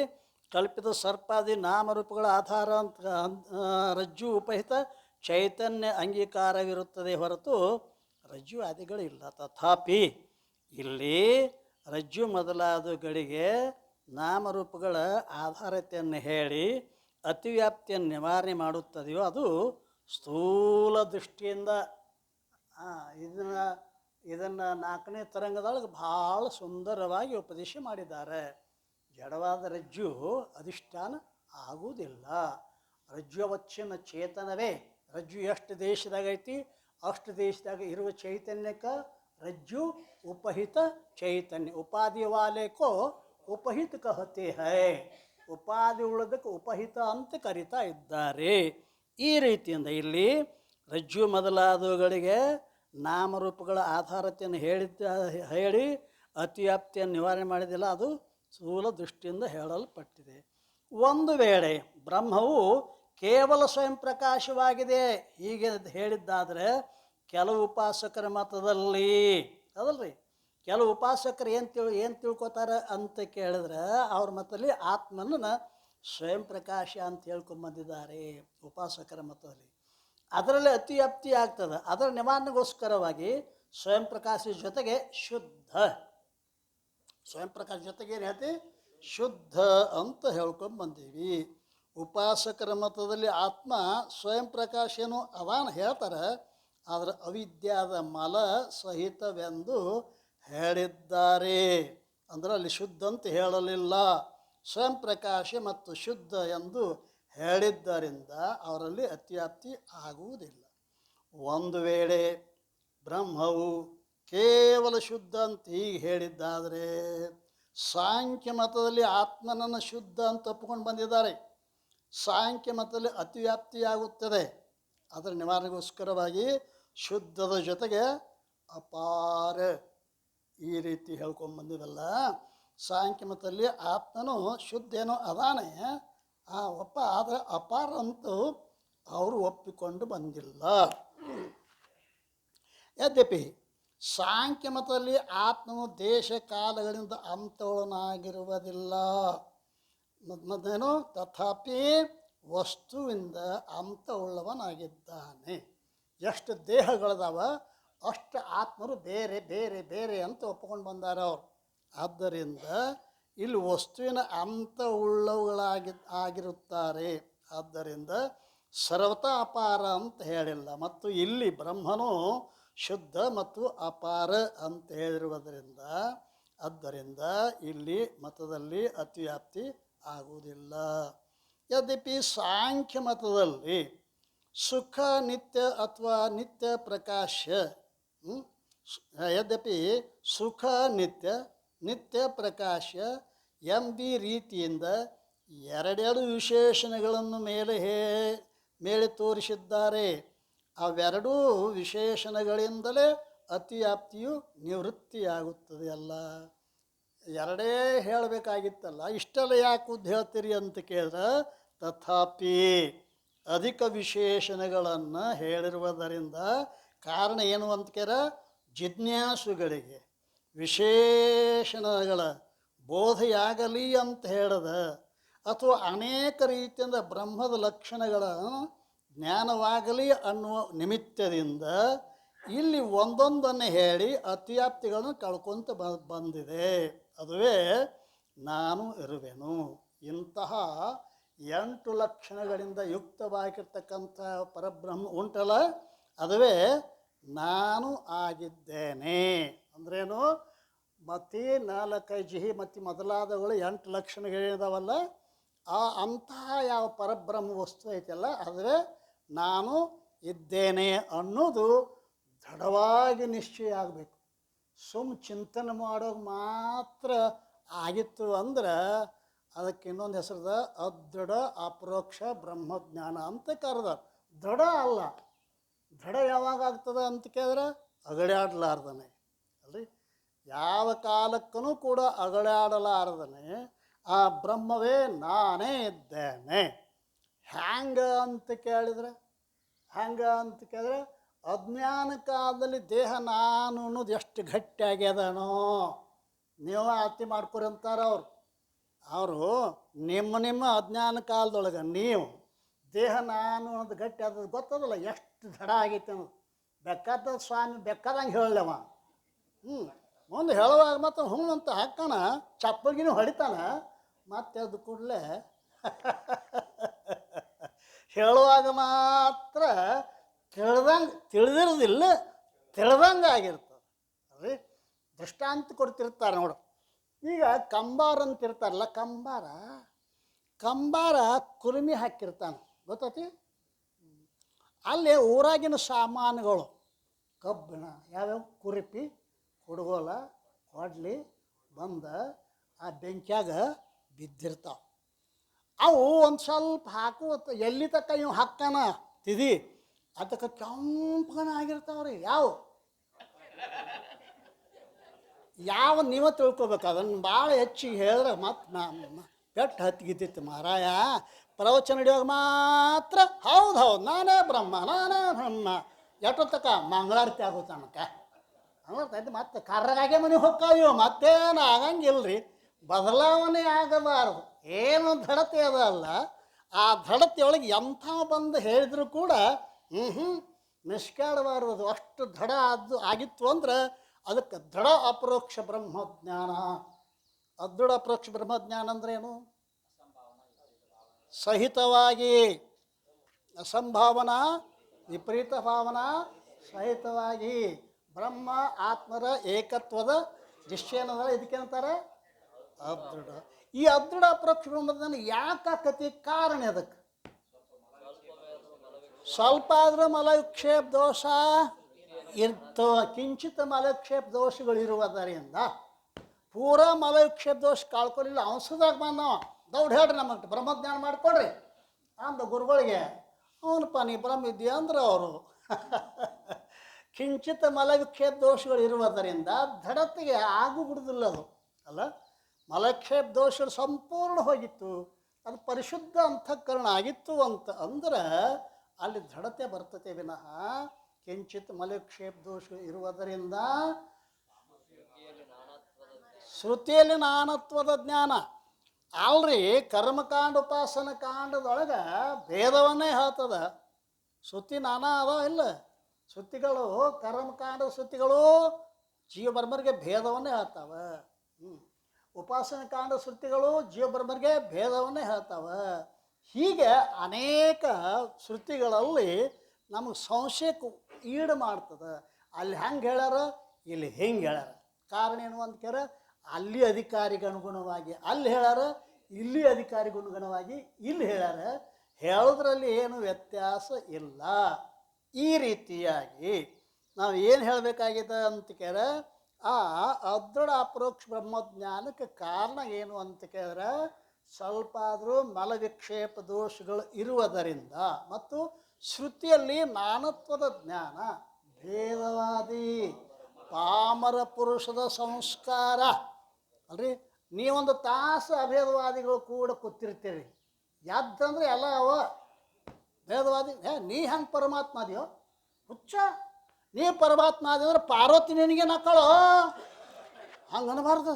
ಕಲ್ಪಿತ ಸರ್ಪಾದಿ ನಾಮರೂಪಗಳ ಆಧಾರ ಅಂತ ರಜ್ಜು ಉಪಹಿತ ಚೈತನ್ಯ ಅಂಗೀಕಾರವಿರುತ್ತದೆ ಹೊರತು ರಜ್ಜು ಆದಿಗಳಿಲ್ಲ. ತಥಾಪಿ ಇಲ್ಲಿ ರಜ್ಜು ಮೊದಲಾದವುಗಳಿಗೆ ನಾಮರೂಪಗಳ ಆಧಾರತೆಯನ್ನು ಹೇಳಿ ಅತಿವ್ಯಾಪ್ತಿಯನ್ನು ನಿವಾರಣೆ ಮಾಡುತ್ತದೆಯೋ ಅದು ಸ್ಥೂಲ ದೃಷ್ಟಿಯಿಂದ. ಇದನ್ನು 4ನೇ ತರಂಗದೊಳಗೆ ಭಾಳ ಸುಂದರವಾಗಿ ಉಪದೇಶ ಮಾಡಿದ್ದಾರೆ. ಜಡವಾದ ರಜ್ಜು ಅಧಿಷ್ಠಾನ ಆಗುವುದಿಲ್ಲ. ರಜ್ಜುವಚ್ಚಿನ ಚೇತನವೇ. ರಜ್ಜು ಎಷ್ಟು ದೇಶದಾಗ ಐತಿ ಅಷ್ಟು ದೇಶದಾಗ ಇರುವ ಚೈತನ್ಯಕ್ಕೆ ರಜ್ಜು ಉಪಹಿತ ಚೈತನ್ಯ. ಉಪಾಧಿ ವಾಲೆಕೋ ಉಪಹಿತ ಕಹತೆ ಹೈ. ಉಪಾಧಿ ಉಳ್ಳದಕ್ಕೆ ಉಪಹಿತ ಅಂತ ಕರೀತಾ ಇದ್ದಾರೆ. ಈ ರೀತಿಯಿಂದ ಇಲ್ಲಿ ರಜ್ಜು ಮೊದಲಾದವುಗಳಿಗೆ ನಾಮರೂಪಗಳ ಆಧಾರತೆಯನ್ನು ಹೇಳಿ ಅತಿವ್ಯಾಪ್ತಿಯನ್ನು ನಿವಾರಣೆ ಮಾಡಿದಿಲ್ಲ, ಅದು ಸ್ಥೂಲ ದೃಷ್ಟಿಯಿಂದ ಹೇಳಲ್ಪಟ್ಟಿದೆ. ಒಂದು ವೇಳೆ ಬ್ರಹ್ಮವು ಕೇವಲ ಸ್ವಯಂ ಪ್ರಕಾಶವಾಗಿದೆ ಹೀಗೆ ಹೇಳಿದ್ದಾದರೆ ಕೆಲವು ಉಪಾಸಕರ ಮತದಲ್ಲಿ ಅದಲ್ರಿ, ಕೆಲವು ಉಪಾಸಕರು ಏನು ತಿಳ್ಕೊತಾರೆ ಅಂತ ಕೇಳಿದ್ರೆ ಅವ್ರ ಮತದಲ್ಲಿ ಆತ್ಮನ ಸ್ವಯಂ ಪ್ರಕಾಶ ಅಂತ ಹೇಳ್ಕೊಂಬಂದಿದ್ದಾರೆ ಉಪಾಸಕರ ಮತದಲ್ಲಿ. ಅದರಲ್ಲಿ ಅತಿವ್ಯಾಪ್ತಿ ಆಗ್ತದೆ. ಅದರ ನಿವಾರಣೆಗೋಸ್ಕರವಾಗಿ ಸ್ವಯಂ ಪ್ರಕಾಶ ಜೊತೆಗೆ ಶುದ್ಧ, ಸ್ವಯಂ ಪ್ರಕಾಶ ಜೊತೆಗೆ ಏನು ಹೇಳ್ತೀವಿ ಶುದ್ಧ ಅಂತ ಹೇಳ್ಕೊಂಬಂದೀವಿ. ಉಪಾಸಕರ ಮತದಲ್ಲಿ ಆತ್ಮ ಸ್ವಯಂ ಪ್ರಕಾಶ ಏನು ಅದಾನ ಹೇಳ್ತಾರೆ, ಆದರೆ ಅವಿದ್ಯಾದ ಮಲ ಸಹಿತವೆಂದು ಹೇಳಿದ್ದಾರೆ. ಅಂದರೆ ಅಲ್ಲಿ ಶುದ್ಧ ಅಂತ ಹೇಳಲಿಲ್ಲ, ಸ್ವಯಂ ಪ್ರಕಾಶ ಮತ್ತು ಶುದ್ಧ ಎಂದು ಹೇಳಿದ್ದರಿಂದ ಅವರಲ್ಲಿ ಅತಿವ್ಯಾಪ್ತಿ ಆಗುವುದಿಲ್ಲ. ಒಂದು ವೇಳೆ ಬ್ರಹ್ಮವು ಕೇವಲ ಶುದ್ಧ ಅಂತ ಹೀಗೆ ಹೇಳಿದ್ದಾದರೆ ಸಾಂಖ್ಯ ಮತದಲ್ಲಿ ಆತ್ಮನನ್ನು ಶುದ್ಧ ಅಂತ ಒಪ್ಪಿಕೊಂಡು ಬಂದಿದ್ದಾರೆ. ಸಾಂಖ್ಯ ಮತದಲ್ಲಿ ಅತಿವ್ಯಾಪ್ತಿಯಾಗುತ್ತದೆ. ಅದರ ನಿವಾರಣೆಗೋಸ್ಕರವಾಗಿ ಶುದ್ಧದ ಜೊತೆಗೆ ಅಪಾರ ಈ ರೀತಿ ಹೇಳ್ಕೊಂಬಂದಿವಲ್ಲ. ಸಾಂಖ್ಯ ಮತದಲ್ಲಿ ಆತ್ಮನು ಶುದ್ಧ ಏನೋ ಅದಾನೆ ಆದರೆ ಅಪಾರ ಅಂತೂ ಅವರು ಒಪ್ಪಿಕೊಂಡು ಬಂದಿಲ್ಲ. ಯದ್ಯಪಿ ಸಾಂಖ್ಯ ಮತದಲ್ಲಿ ಆತ್ಮನು ದೇಶ ಕಾಲಗಳಿಂದ ಅಂತವಳನಾಗಿರುವುದಿಲ್ಲ. ಮತ್ತೇನು ತಥಾಪಿ ವಸ್ತುವಿಂದ ಅಂತವುಳ್ಳವನಾಗಿದ್ದಾನೆ. ಎಷ್ಟು ದೇಹಗಳದಾವ ಅಷ್ಟು ಆತ್ಮರು ಬೇರೆ ಬೇರೆ ಬೇರೆ ಅಂತ ಒಪ್ಪಿಕೊಂಡು ಬಂದಾರ ಅವರು. ಆದ್ದರಿಂದ ಇಲ್ಲಿ ವಸ್ತುವಿನ ಆಗಿರುತ್ತಾರೆ. ಆದ್ದರಿಂದ ಸರ್ವತಾ ಅಪಾರ ಅಂತ ಹೇಳಿಲ್ಲ. ಮತ್ತು ಇಲ್ಲಿ ಬ್ರಹ್ಮನು ಶುದ್ಧ ಮತ್ತು ಅಪಾರ ಅಂತ ಹೇಳಿರುವುದರಿಂದ ಆದ್ದರಿಂದ ಇಲ್ಲಿ ಮತದಲ್ಲಿ ಅತಿವ್ಯಾಪ್ತಿ ಆಗುವುದಿಲ್ಲ. ಯದ್ಯಪಿ ಸಾಂಖ್ಯ ಮತದಲ್ಲಿ ಸುಖ ನಿತ್ಯ ಅಥವಾ ನಿತ್ಯ ಪ್ರಕಾಶ ಯದ್ಯಪಿ ಸುಖ ನಿತ್ಯ ನಿತ್ಯ ಪ್ರಕಾಶ ಎಂಬಿ ರೀತಿಯಿಂದ ಎರಡೆರಡು ವಿಶೇಷಣಗಳನ್ನು ಮೇಲೆ ತೋರಿಸಿದ್ದಾರೆ. ಅವೆರಡೂ ವಿಶೇಷಣಗಳಿಂದಲೇ ಅತಿವ್ಯಾಪ್ತಿಯು ನಿವೃತ್ತಿಯಾಗುತ್ತದೆ. ಅಲ್ಲ, ಎರಡೇ ಹೇಳಬೇಕಾಗಿತ್ತಲ್ಲ, ಇಷ್ಟೆಲ್ಲ ಯಾಕೆ ಉದ್ದ ಹೇಳ್ತೀರಿ ಅಂತ ಕೇಳಿದ್ರೆ, ತಥಾಪಿ ಅಧಿಕ ವಿಶೇಷಣಗಳನ್ನು ಹೇಳಿರುವುದರಿಂದ ಕಾರಣ ಏನು ಅಂತ ಕೇಳ, ಜಿಜ್ಞಾಸುಗಳಿಗೆ ವಿಶೇಷಣಗಳ ಬೋಧೆಯಾಗಲಿ ಅಂತ ಹೇಳದ, ಅಥವಾ ಅನೇಕ ರೀತಿಯಿಂದ ಬ್ರಹ್ಮದ ಲಕ್ಷಣಗಳ ಜ್ಞಾನವಾಗಲಿ ಅನ್ನುವ ನಿಮಿತ್ತದಿಂದ ಇಲ್ಲಿ ಒಂದೊಂದನ್ನು ಹೇಳಿ ಅತಿವ್ಯಾಪ್ತಿಗಳನ್ನು ಕಳ್ಕೊತ ಬಂದಿದೆ. ಅದುವೇ ನಾನು ಇರುವೆನು. ಇಂತಹ 8 ಲಕ್ಷಣಗಳಿಂದ ಯುಕ್ತವಾಗಿರ್ತಕ್ಕಂಥ ಪರಬ್ರಹ್ಮ ಉಂಟಲ್ಲ, ಅದುವೇ ನಾನು ಆಗಿದ್ದೇನೆ. ಅಂದ್ರೇನು? ಮತಿ ನಾಲ್ಕೈ ಜಿಹಿ ಮತ್ತು ಮೊದಲಾದವುಗಳು 8 ಲಕ್ಷಣಗಳಿದಾವಲ್ಲ, ಅಂತಹ ಯಾವ ಪರಬ್ರಹ್ಮ ವಸ್ತು ಐತಲ್ಲ, ಅದುವೇ ನಾನು ಇದ್ದೇನೆ ಅನ್ನೋದು ದೃಢವಾಗಿ ನಿಶ್ಚಯ ಆಗಬೇಕು. ಚಿಂತನೆ ಮಾಡೋದು ಮಾತ್ರ ಆಗಿತ್ತು ಅಂದ್ರೆ ಅದಕ್ಕೆ ಇನ್ನೊಂದು ಹೆಸರದ ಅದೃಢ ಅಪರೋಕ್ಷ ಬ್ರಹ್ಮಜ್ಞಾನ ಅಂತ ಕರೆದ. ದೃಢ ಅಲ್ಲ. ದೃಢ ಯಾವಾಗ ಆಗ್ತದೆ ಅಂತ ಕೇಳಿದ್ರೆ ಅಗಡ್ಯಾಡಲಾರ್ದನೆ ಅಲ್ರಿ. ಯಾವ ಕಾಲಕ್ಕೂ ಕೂಡ ಅಗಡ್ಯಾಡಲಾರ್ದನೆ ಆ ಬ್ರಹ್ಮವೇ ನಾನೇ ಇದ್ದೇನೆ. ಹ್ಯಾಂಗ ಅಂತ ಕೇಳಿದ್ರೆ ಅಜ್ಞಾನ ಕಾಲದಲ್ಲಿ ದೇಹ ನಾನು ಅನ್ನೋದು ಎಷ್ಟು ಗಟ್ಟಿಯಾಗ್ಯದನೋ ನೀವು ಅತಿ ಮಾಡ್ಕೊರಿ ಅಂತಾರೆ ಅವರು ನಿಮ್ಮ ಅಜ್ಞಾನ ಕಾಲದೊಳಗೆ ನೀವು ದೇಹ ನಾನು ಅನ್ನೋದು ಗಟ್ಟಿ ಆದದ್ದು ಗೊತ್ತದಲ್ಲ, ಎಷ್ಟು ದಡ ಆಗೈತೆ ಅನ್ನೋದು. ಬೇಕಾದ ಸ್ವಾಮಿ ಬೇಕಾದಂಗೆ ಹೇಳವ, ಮುಂದೆ ಹೇಳುವಾಗ ಮತ್ತು ಹ್ಞೂ ಅಂತ ಹಾಕೋಣ, ಚಪ್ಪಗಿನೂ ಹೊಡಿತಾನ, ಮತ್ತೆ ಅದು ಕೂಡಲೇ ಹೇಳುವಾಗ ಮಾತ್ರ ತಿಳಿದಿರೋದಿಲ್ಲ, ತಿಳಿದಂಗೆ ಆಗಿರ್ತದೆ. ಅದೇ ದೃಷ್ಟಾಂತ ಕೊಡ್ತಿರ್ತಾರೆ ನೋಡು. ಈಗ ಕಂಬಾರ ಅಂತಿರ್ತಾರಲ್ಲ, ಕಂಬಾರ ಕುರುಮಿ ಹಾಕಿರ್ತಾನೆ, ಗೊತ್ತೈತಿ? ಅಲ್ಲಿ ಊರಾಗಿನ ಸಾಮಾನುಗಳು ಕಬ್ಬಿಣ ಯಾವ್ಯಾವ ಕುರುಪಿ, ಕುಡ್ಗೋಲ, ಕೊಡ್ಲಿ ಬಂದ ಆ ಬೆಂಕಿಯಾಗ ಬಿದ್ದಿರ್ತಾವೆ. ಅವು ಒಂದು ಸ್ವಲ್ಪ ಹಾಕುವ ಎಲ್ಲಿ ತಕ್ಕ ಇವು ಹಾಕ್ತಾನ ತಿದಿ ಅದಕ್ಕೆ ಕೆಂಪನ ಆಗಿರ್ತಾವ್ರಿ. ಯಾವ ನೀವ ತಿಳ್ಕೊಬೇಕು. ಅದನ್ನು ಭಾಳ ಹೆಚ್ಚಿಗೆ ಹೇಳಿದ್ರೆ ಮತ್ತು ಪೆಟ್ಟು ಹತ್ತಿಗಿದ್ದಿತ್ತು ಮಾರಾಯ. ಪ್ರವಚನ ಹಿಡಿಯುವಾಗ ಮಾತ್ರ ಹೌದು ನಾನೇ ಬ್ರಹ್ಮ ಎಷ್ಟೊತ್ತಕ ಮಂಗಳಾರತಿ ಆಗೋತನಕ ಹಂಗೈತೆ. ಮತ್ತೆ ಕರ್ರಗಾಗೆ ಮನೆಗೆ ಹೋಗ್ತಾವ, ಮತ್ತೇನು ಆಗಂಗಿಲ್ಲ. ಬದಲಾವಣೆ ಆಗಬಾರದು. ಏನು ದೃಢತೆ ಅದಲ್ಲ, ಆ ದೃಢತೆಯೊಳಗೆ ಎಂಥ ಬಂದು ಹೇಳಿದ್ರು ಕೂಡ ನಿಷ್ಕಾಡಬಾರದು. ಅಷ್ಟು ದೃಢ ಆಗಿತ್ತು ಅಂದ್ರೆ ಅದಕ್ಕೆ ದೃಢ ಅಪರೋಕ್ಷ ಬ್ರಹ್ಮಜ್ಞಾನ. ಅದೃಢ ಅಪರೋಕ್ಷ ಬ್ರಹ್ಮಜ್ಞಾನ ಅಂದ್ರೆ ಏನು? ಸಹಿತವಾಗಿ, ಅಸಂಭಾವನಾ ವಿಪರೀತ ಭಾವನಾ ಸಹಿತವಾಗಿ ಬ್ರಹ್ಮ ಆತ್ಮರ ಏಕತ್ವದ ನಿಶ್ಚಯನ ಇದಕ್ಕೇನಂತಾರೆ ಅದೃಢ. ಈ ಅದೃಢ ಅಪರೋಕ್ಷ ಬ್ರಹ್ಮಜ್ಞಾನ ಯಾಕಾಕತಿ? ಕಾರಣ ಅದಕ್ಕೆ ಸ್ವಲ್ಪ ಆದರೂ ಮಲಕ್ಷೇಪ ದೋಷ ಇರ್ತವ. ಕಿಂಚಿತ ಮಲಕ್ಷೇಪ ದೋಷಗಳಿರುವುದರಿಂದ ಪೂರಾ ಮಲಕ್ಷೇಪ ದೋಷ ಕಳ್ಕೊಳ್ಳಿಲ್ಲ. ಅಂಶದಾಗ ಬಂದವ ದೌಡ್ ಹೇಳ್ರಿ ನಮಗೆ ಬ್ರಹ್ಮಜ್ಞಾನ ಮಾಡಿಕೊಡ್ರಿ ಅಂದ ಗುರುಗಳಿಗೆ. ಅವನಪ್ಪ ನೀ ಬ್ರಹ್ಮ ಇದೆಯಾ ಅಂದ್ರೆ ಅವರು ಕಿಂಚಿತ ಮಲಕ್ಷೇಪ ದೋಷಗಳು ಇರುವುದರಿಂದ ದೃಢತೆಗೆ ಆಗು ಬಿಡುದಿಲ್ಲ ಅದು ಅಲ್ಲ. ಮಲಕ್ಷೇಪ ದೋಷ ಸಂಪೂರ್ಣ ಹೋಗಿತ್ತು, ಅದು ಪರಿಶುದ್ಧ ಅಂತಃಕರಣ ಆಗಿತ್ತು ಅಂತ ಅಂದ್ರೆ ಅಲ್ಲಿ ದೃಢತೆ ಬರ್ತತೆ ವಿನಃ ಕಿಂಚಿತ್ ಮಲಕ್ಷೇಪ ದೋಷ ಇರುವುದರಿಂದ ಶ್ರುತಿಯಲ್ಲಿ ನಾನತ್ವದ ಜ್ಞಾನ ಅಲ್ರಿ. ಕರ್ಮಕಾಂಡ ಉಪಾಸನ ಕಾಂಡದೊಳಗೆ ಭೇದವನ್ನೇ ಹೇಳ್ತದ. ಶ್ರುತಿ ನಾನಾ ಅದ ಇಲ್ಲ, ಶ್ರುತಿಗಳು ಕರ್ಮಕಾಂಡ ಶ್ರುತಿಗಳು ಜೀವಬ್ರಹ್ಮರಿಗೆ ಭೇದವನ್ನೇ ಹೇಳ್ತಾವ. ಉಪಾಸನ ಕಾಂಡ ಶ್ರುತಿಗಳು ಜೀವಬ್ರಹ್ಮರಿಗೆ ಭೇದವನ್ನೇ ಹೇಳ್ತಾವ. ಹೀಗೆ ಅನೇಕ ಶ್ರುತಿಗಳಲ್ಲಿ ನಮಗೆ ಸಂಶಯಕ್ಕೆ ಈಡು ಮಾಡ್ತದೆ. ಅಲ್ಲಿ ಹೆಂಗೆ ಹೇಳ್ಯಾರ, ಇಲ್ಲಿ ಹೆಂಗೆ ಹೇಳ್ಯಾರ. ಕಾರಣ ಏನು ಅಂತ ಕೇಳ, ಅಲ್ಲಿ ಅಧಿಕಾರಿಗೆ ಅನುಗುಣವಾಗಿ ಅಲ್ಲಿ ಹೇಳ್ಯಾರ, ಇಲ್ಲಿ ಅಧಿಕಾರಿಗೆ ಅನುಗುಣವಾಗಿ ಇಲ್ಲಿ ಹೇಳ್ಯಾರ. ಹೇಳೋದ್ರಲ್ಲಿ ಏನು ವ್ಯತ್ಯಾಸ ಇಲ್ಲ. ಈ ರೀತಿಯಾಗಿ ನಾವು ಏನು ಹೇಳಬೇಕಾಗಿದೆ ಅಂತ ಕೇಳಿದ್ರೆ ಆ ಅದೃಢ ಅಪರೋಕ್ಷ ಬ್ರಹ್ಮಜ್ಞಾನಕ್ಕೆ ಕಾರಣ ಏನು ಅಂತ ಕೇಳಿದ್ರೆ ಸ್ವಲ್ಪ ಆದರೂ ಮಲವಿಕ್ಷೇಪ ದೋಷಗಳು ಇರುವುದರಿಂದ ಮತ್ತು ಶ್ರುತಿಯಲ್ಲಿ ನಾನತ್ವದ ಜ್ಞಾನ ಭೇದವಾದಿ ಪಾಮರ ಪುರುಷದ ಸಂಸ್ಕಾರ ಅಲ್ರಿ. ನೀವೊಂದು ತಾಸು ಅಭೇದವಾದಿಗಳು ಕೂಡ ಕೂತಿರ್ತೀರಿ, ಯಾದಂದ್ರೆ ಎಲ್ಲ ಅವ ಭೇದವಾದಿ. ನೀ ಹೆಂಗೆ ಪರಮಾತ್ಮ ಅದೆಯೋ ಹುಚ್ಚ, ನೀ ಪರಮಾತ್ಮ ಅದಂದ್ರೆ ಪಾರ್ವತಿ ನಿನಗೆ ನಕ್ಕಳೋ, ಹಂಗೆ ಅನ್ನಬಾರ್ದು.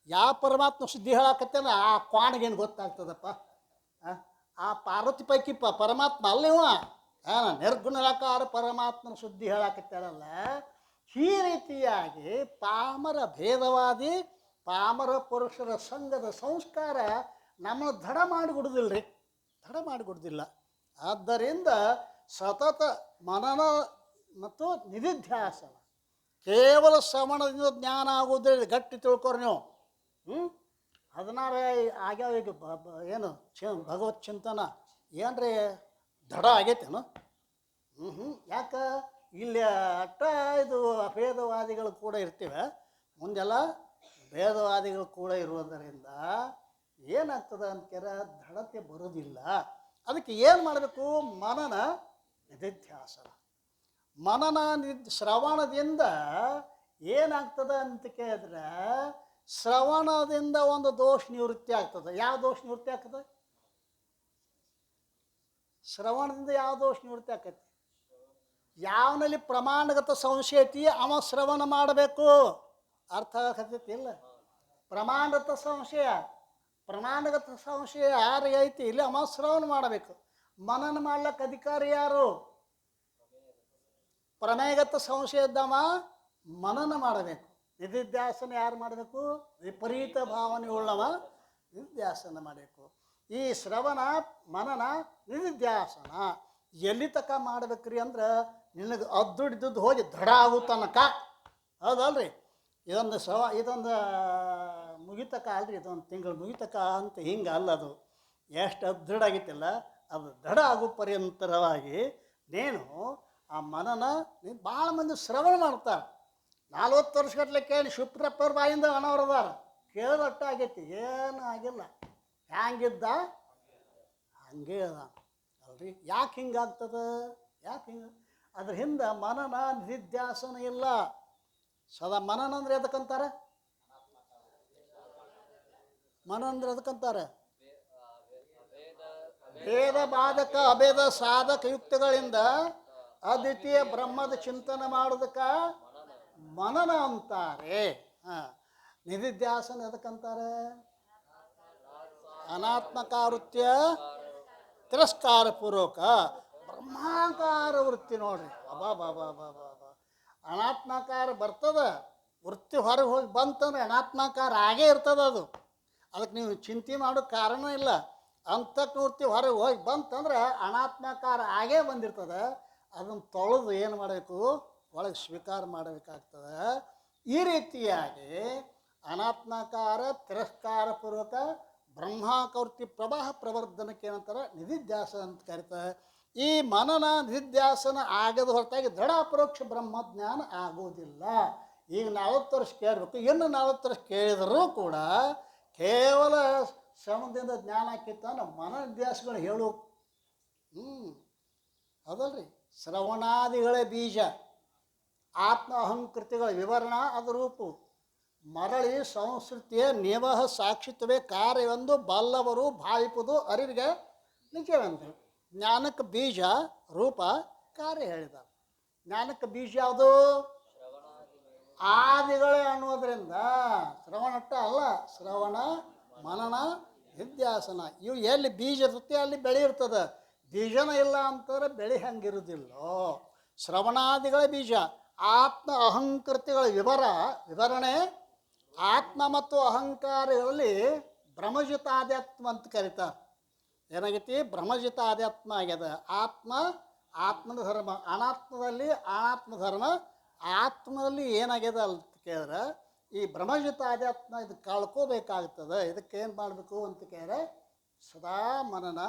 ಯಾವ ಪರಮಾತ್ಮ ಸುದ್ದಿ ಹೇಳಕತ್ತೇನ ಆ ಕ್ವಾಣಿಗೇನು ಗೊತ್ತಾಗ್ತದಪ್ಪ. ಆ ಪಾರ್ವತಿ ಪೈಕಿ ಪರಮಾತ್ಮ ಅಲ್ಲಿವ ನಿರ್ಗುಣಾಕಾರ ಪರಮಾತ್ಮನ ಸುದ್ದಿ ಹೇಳಕತ್ತಾರಲ್ಲ. ಈ ರೀತಿಯಾಗಿ ಪಾಮರ ಭೇದವಾದಿ ಪಾಮರ ಪುರುಷರ ಸಂಘದ ಸಂಸ್ಕಾರ ನಮ್ಮನ್ನು ದಡ ಮಾಡಿಕೊಡುದಿಲ್ಲ ರೀ, ದಡ ಮಾಡಿಕೊಡುದಿಲ್ಲ. ಆದ್ದರಿಂದ ಸತತ ಮನನ ಮತ್ತು ನಿಧಿಧ್ಯಾಸನ, ಕೇವಲ ಶ್ರವಣದಿಂದ ಜ್ಞಾನ ಆಗೋದ್ರಲ್ಲಿ ಗಟ್ಟಿ ತಿಳ್ಕೊರಿ ನೀವು. 16 ಆಗ್ಯಾವ ಈಗ ಏನು ಭಗವತ್ ಚಿಂತನ ಏನ್ರಿ ದಡ ಆಗೈತೇನು? ಯಾಕೆ ಇಲ್ಲಿ ಅಟ್ಟ ಇದು ಅಭೇದವಾದಿಗಳು ಕೂಡ ಇರ್ತೀವಿ, ಮುಂದೆಲ್ಲ ಭೇದವಾದಿಗಳು ಕೂಡ ಇರುವುದರಿಂದ ಏನಾಗ್ತದೆ ಅಂತೀರ, ದೃಢತೆ ಬರೋದಿಲ್ಲ. ಅದಕ್ಕೆ ಏನು ಮಾಡಬೇಕು? ಮನನ ನಿಧಿಧ್ಯಾಸನ. ಮನನ ಶ್ರವಣದಿಂದ ಏನಾಗ್ತದೆ ಅಂತ ಕೇಳಿದ್ರೆ ಶ್ರವಣದಿಂದ ಒಂದು ದೋಷ ನಿವೃತ್ತಿ ಆಗ್ತದೆ. ಯಾವ ದೋಷ ನಿವೃತ್ತಿ ಆಗ್ತದೆ? ಶ್ರವಣದಿಂದ ಯಾವ ದೋಷ ನಿವೃತ್ತಿ ಆಕೈತಿ? ಯಾವನಲ್ಲಿ ಪ್ರಮಾಣಗತ ಸಂಶಯ ಐತಿ ಅವ ಶ್ರವಣ ಮಾಡಬೇಕು. ಅರ್ಥ ಆಗತೈತಿ ಇಲ್ಲ? ಪ್ರಮಾಣಗತ ಸಂಶಯ ಯಾರು ಐತಿ ಇಲ್ಲಿ ಅವ ಶ್ರವಣ ಮಾಡಬೇಕು. ಮನನ ಮಾಡ್ಲಿಕ್ಕೆ ಅಧಿಕಾರಿ ಯಾರು? ಪ್ರಮೇಯಗತ ಸಂಶಯ ಇದ್ದವ ಮನನ ಮಾಡಬೇಕು. ನಿಧಿಧ್ಯಾಸನ ಯಾರು ಮಾಡಬೇಕು? ವಿಪರೀತ ಭಾವನೆ ಉಳ್ಳವ ನಿಧಿಧ್ಯಾಸನ ಮಾಡಬೇಕು. ಈ ಶ್ರವಣ ಮನನ ನಿಧಿಧ್ಯಾಸನ ಎಲ್ಲಿ ತನಕ ಮಾಡ್ಬೇಕ್ರಿ ಅಂದ್ರೆ ನಿನಗೆ ಅದ್ದುಡಿದ್ದು ಹೋಗಿ ದೃಢ ಆಗೋ ತನಕ. ಹೌದಲ್ರಿ? ಇದೊಂದು ಮುಗಿತಕ ಅಲ್ರಿ, ಇದೊಂದು ತಿಂಗಳು ಮುಗಿತಕ ಅಂತ ಹಿಂಗೆ ಅಲ್ಲ. ಅದು ಎಷ್ಟು ಅದೃಢ ಆಗಿತ್ತಿಲ್ಲ, ಅದು ದೃಢ ಆಗೋ ಪರ್ಯಂತರವಾಗಿ ನೀನು ಆ ಮನನ ಭಾಳ ಮಂದಿ ಶ್ರವಣ ಮಾಡ್ತಾರೆ. 40 ವರ್ಷಗಟ್ಟಲೆ ಕೇಳಿ ಶುಪ್ರಪ್ಪರ ಬಾಯಿಂದ ಅನವರದಾರ ಕೇಳೋದಟ್ಟ ಆಗೈತಿ, ಏನು ಆಗಿಲ್ಲ. ಹ್ಯಾಂಗಿದ್ದ ಹಂಗೆ ಅದ ಅಲ್ರಿ. ಯಾಕೆ ಹಿಂಗಾಗ್ತದೆ? ಯಾಕೆ ಹಿಂಗೆ? ಅದ್ರ ಹಿಂದೆ ಮನನ ನಿಧಿಧ್ಯಾಸನ ಇಲ್ಲ. ಸದಾ ಮನನ ಅಂದ್ರೆ ಎದಕ್ಕಂತಾರೆ? ಮನನ ಅಂದ್ರೆ ಎದಕ್ಕಂತಾರೆ? ಭೇದ ಬಾಧಕ ಅಭೇದ ಸಾಧಕ ಯುಕ್ತಿಗಳಿಂದ ಅದ್ವಿತೀಯ ಬ್ರಹ್ಮದ ಚಿಂತನೆ ಮಾಡೋದಕ್ಕೆ ಮನನ ಅಂತಾರೆ. ನಿಧಿಧ್ಯಾಸನ ಎದಕ್ಕಂತಾರೆ? ಅನಾತ್ಮಕಾರ ವೃತ್ತಿಯ ತಿರಸ್ಕಾರ ಪೂರ್ವಕ ಬ್ರಹ್ಮಾಕಾರ ವೃತ್ತಿ ನೋಡ್ರಿ. ಅನಾತ್ಮಕಾರ ಬರ್ತದ, ವೃತ್ತಿ ಹೊರಗೆ ಹೋಗಿ ಬಂತಂದ್ರೆ ಅನಾತ್ಮಕಾರ ಆಗೇ ಇರ್ತದೆ. ಅದಕ್ಕೆ ನೀವು ಚಿಂತೆ ಮಾಡೋ ಕಾರಣ ಇಲ್ಲ. ಅಂತರ್ವೃತ್ತಿ ಹೊರಗೆ ಹೋಗಿ ಬಂತಂದ್ರೆ ಅನಾತ್ಮಕಾರ ಆಗೇ ಬಂದಿರ್ತದೆ. ಅದನ್ನು ತೊಳೆದು ಏನು ಮಾಡಬೇಕು? ಒಳಗೆ ಸ್ವೀಕಾರ ಮಾಡಬೇಕಾಗ್ತದೆ. ಈ ರೀತಿಯಾಗಿ ಅನಾತ್ಮಕಾರ ತಿರಸ್ಕಾರ ಪೂರ್ವಕ ಬ್ರಹ್ಮಾಕವೃತ್ತಿ ಪ್ರವಾಹ ಪ್ರವರ್ಧನಕ್ಕೆ ಏನಂತಾರೆ? ನಿಧಿಧ್ಯಾಸನ ಅಂತ ಕರೀತಾರೆ. ಈ ಮನನ ನಿಧಿಧ್ಯಾಸನ ಆಗದ ಹೊರತಾಗಿ ದೃಢ ಅಪರೋಕ್ಷ ಬ್ರಹ್ಮಜ್ಞಾನ ಆಗೋದಿಲ್ಲ. ಈಗ 40 ವರ್ಷ ಕೇಳಬೇಕು, ಇನ್ನು 40 ವರ್ಷ ಕೇಳಿದರೂ ಕೂಡ ಕೇವಲ ಶ್ರವಣದಿಂದ ಜ್ಞಾನ ಆಕಿತ್ತಂದ್ರೆ ಮನನ ನಿಧ್ಯಾಸಗಳು ಹೇಳು. ಅದಲ್ರಿ, ಶ್ರವಣಾದಿಗಳೇ ಬೀಜ, ಆತ್ಮ ಅಹಂಕೃತಿಗಳ ವಿವರಣ ಅದು ರೂಪು. ಮರಳಿ ಸಂಸ್ಕೃತಿಯ ನಿವಹ ಸಾಕ್ಷಿತ್ವೇ ಕಾರ್ಯವೆಂದು ಬಲ್ಲವರು ಭಾವಿಪುದು ಅರಿವಿಗೆ ನಿಜವೆಂದು. ಜ್ಞಾನಕ್ಕೆ ಬೀಜ ರೂಪ ಕಾರ್ಯ ಹೇಳಿದ್ದಾರೆ. ಜ್ಞಾನಕ್ಕೆ ಬೀಜ ಯಾವುದು? ಆದಿಗಳೇ ಅನ್ನೋದ್ರಿಂದ ಶ್ರವಣಟ್ಟ ಅಲ್ಲ, ಶ್ರವಣ ಮನನ ನಿಧ್ಯಾಸನ ಇವು ಎಲ್ಲಿ ಬೀಜ ಇರುತ್ತೆ ಅಲ್ಲಿ ಬೆಳೆ ಇರ್ತದೆ. ಬೀಜನ ಇಲ್ಲ ಅಂತಂದ್ರೆ ಬೆಳೆ ಹಂಗಿರುವುದಿಲ್ಲೋ. ಶ್ರವಣಾದಿಗಳ ಬೀಜ, ಆತ್ಮ ಅಹಂಕೃತಿಗಳ ವಿವರಣೆ. ಆತ್ಮ ಮತ್ತು ಅಹಂಕಾರಗಳಲ್ಲಿ ಭ್ರಮಜಿತ ಆಧ್ಯಾತ್ಮ ಅಂತ ಕರೀತಾರೆ. ಏನಾಗೈತಿ? ಭ್ರಮಜಿತ ಆಧ್ಯಾತ್ಮ ಆಗ್ಯದ. ಆತ್ಮದ ಧರ್ಮ, ಅನಾತ್ಮದಲ್ಲಿ ಅನಾತ್ಮ ಧರ್ಮ. ಆತ್ಮದಲ್ಲಿ ಏನಾಗ್ಯದ ಅಂತ ಕೇಳಿದ್ರೆ ಈ ಭ್ರಮಜಿತ ಆಧ್ಯಾತ್ಮ ಇದು ಕಳ್ಕೋಬೇಕಾಗ್ತದೆ. ಇದಕ್ಕೆ ಏನು ಮಾಡಬೇಕು ಅಂತ ಕೇಳಿದ್ರೆ ಸದಾ ಮನನ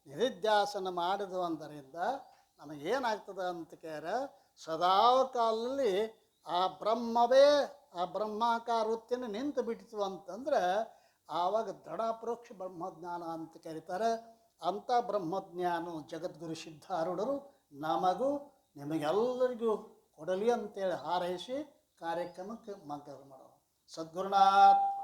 ನಿಧಿಧ್ಯಾಸನ ಮಾಡಿದು. ಆದ್ದರಿಂದ ನಮಗೇನಾಗ್ತದೆ ಅಂತ ಕೇಳಿದ್ರೆ ಸದಾ ಕಾಲದಲ್ಲಿ ಆ ಬ್ರಹ್ಮವೇ ಆ ಬ್ರಹ್ಮಾಕಾರ ವೃತ್ತಿನ ನಿಂತು ಬಿಟ್ಟಿತು ಅಂತಂದ್ರೆ ಆವಾಗ ದೃಢಾಪರೋಕ್ಷ ಬ್ರಹ್ಮಜ್ಞಾನ ಅಂತ ಕರೀತಾರೆ. ಅಂಥ ಬ್ರಹ್ಮಜ್ಞಾನ ಜಗದ್ಗುರು ಸಿದ್ಧಾರೂಢರು ನಮಗೂ ನಿಮಗೆಲ್ಲರಿಗೂ ಕೊಡಲಿ ಅಂತೇಳಿ ಹಾರೈಸಿ ಕಾರ್ಯಕ್ರಮಕ್ಕೆ ಮಂಗಳ ಮಾಡೋಣ. ಸದ್ಗುರುನಾಥ್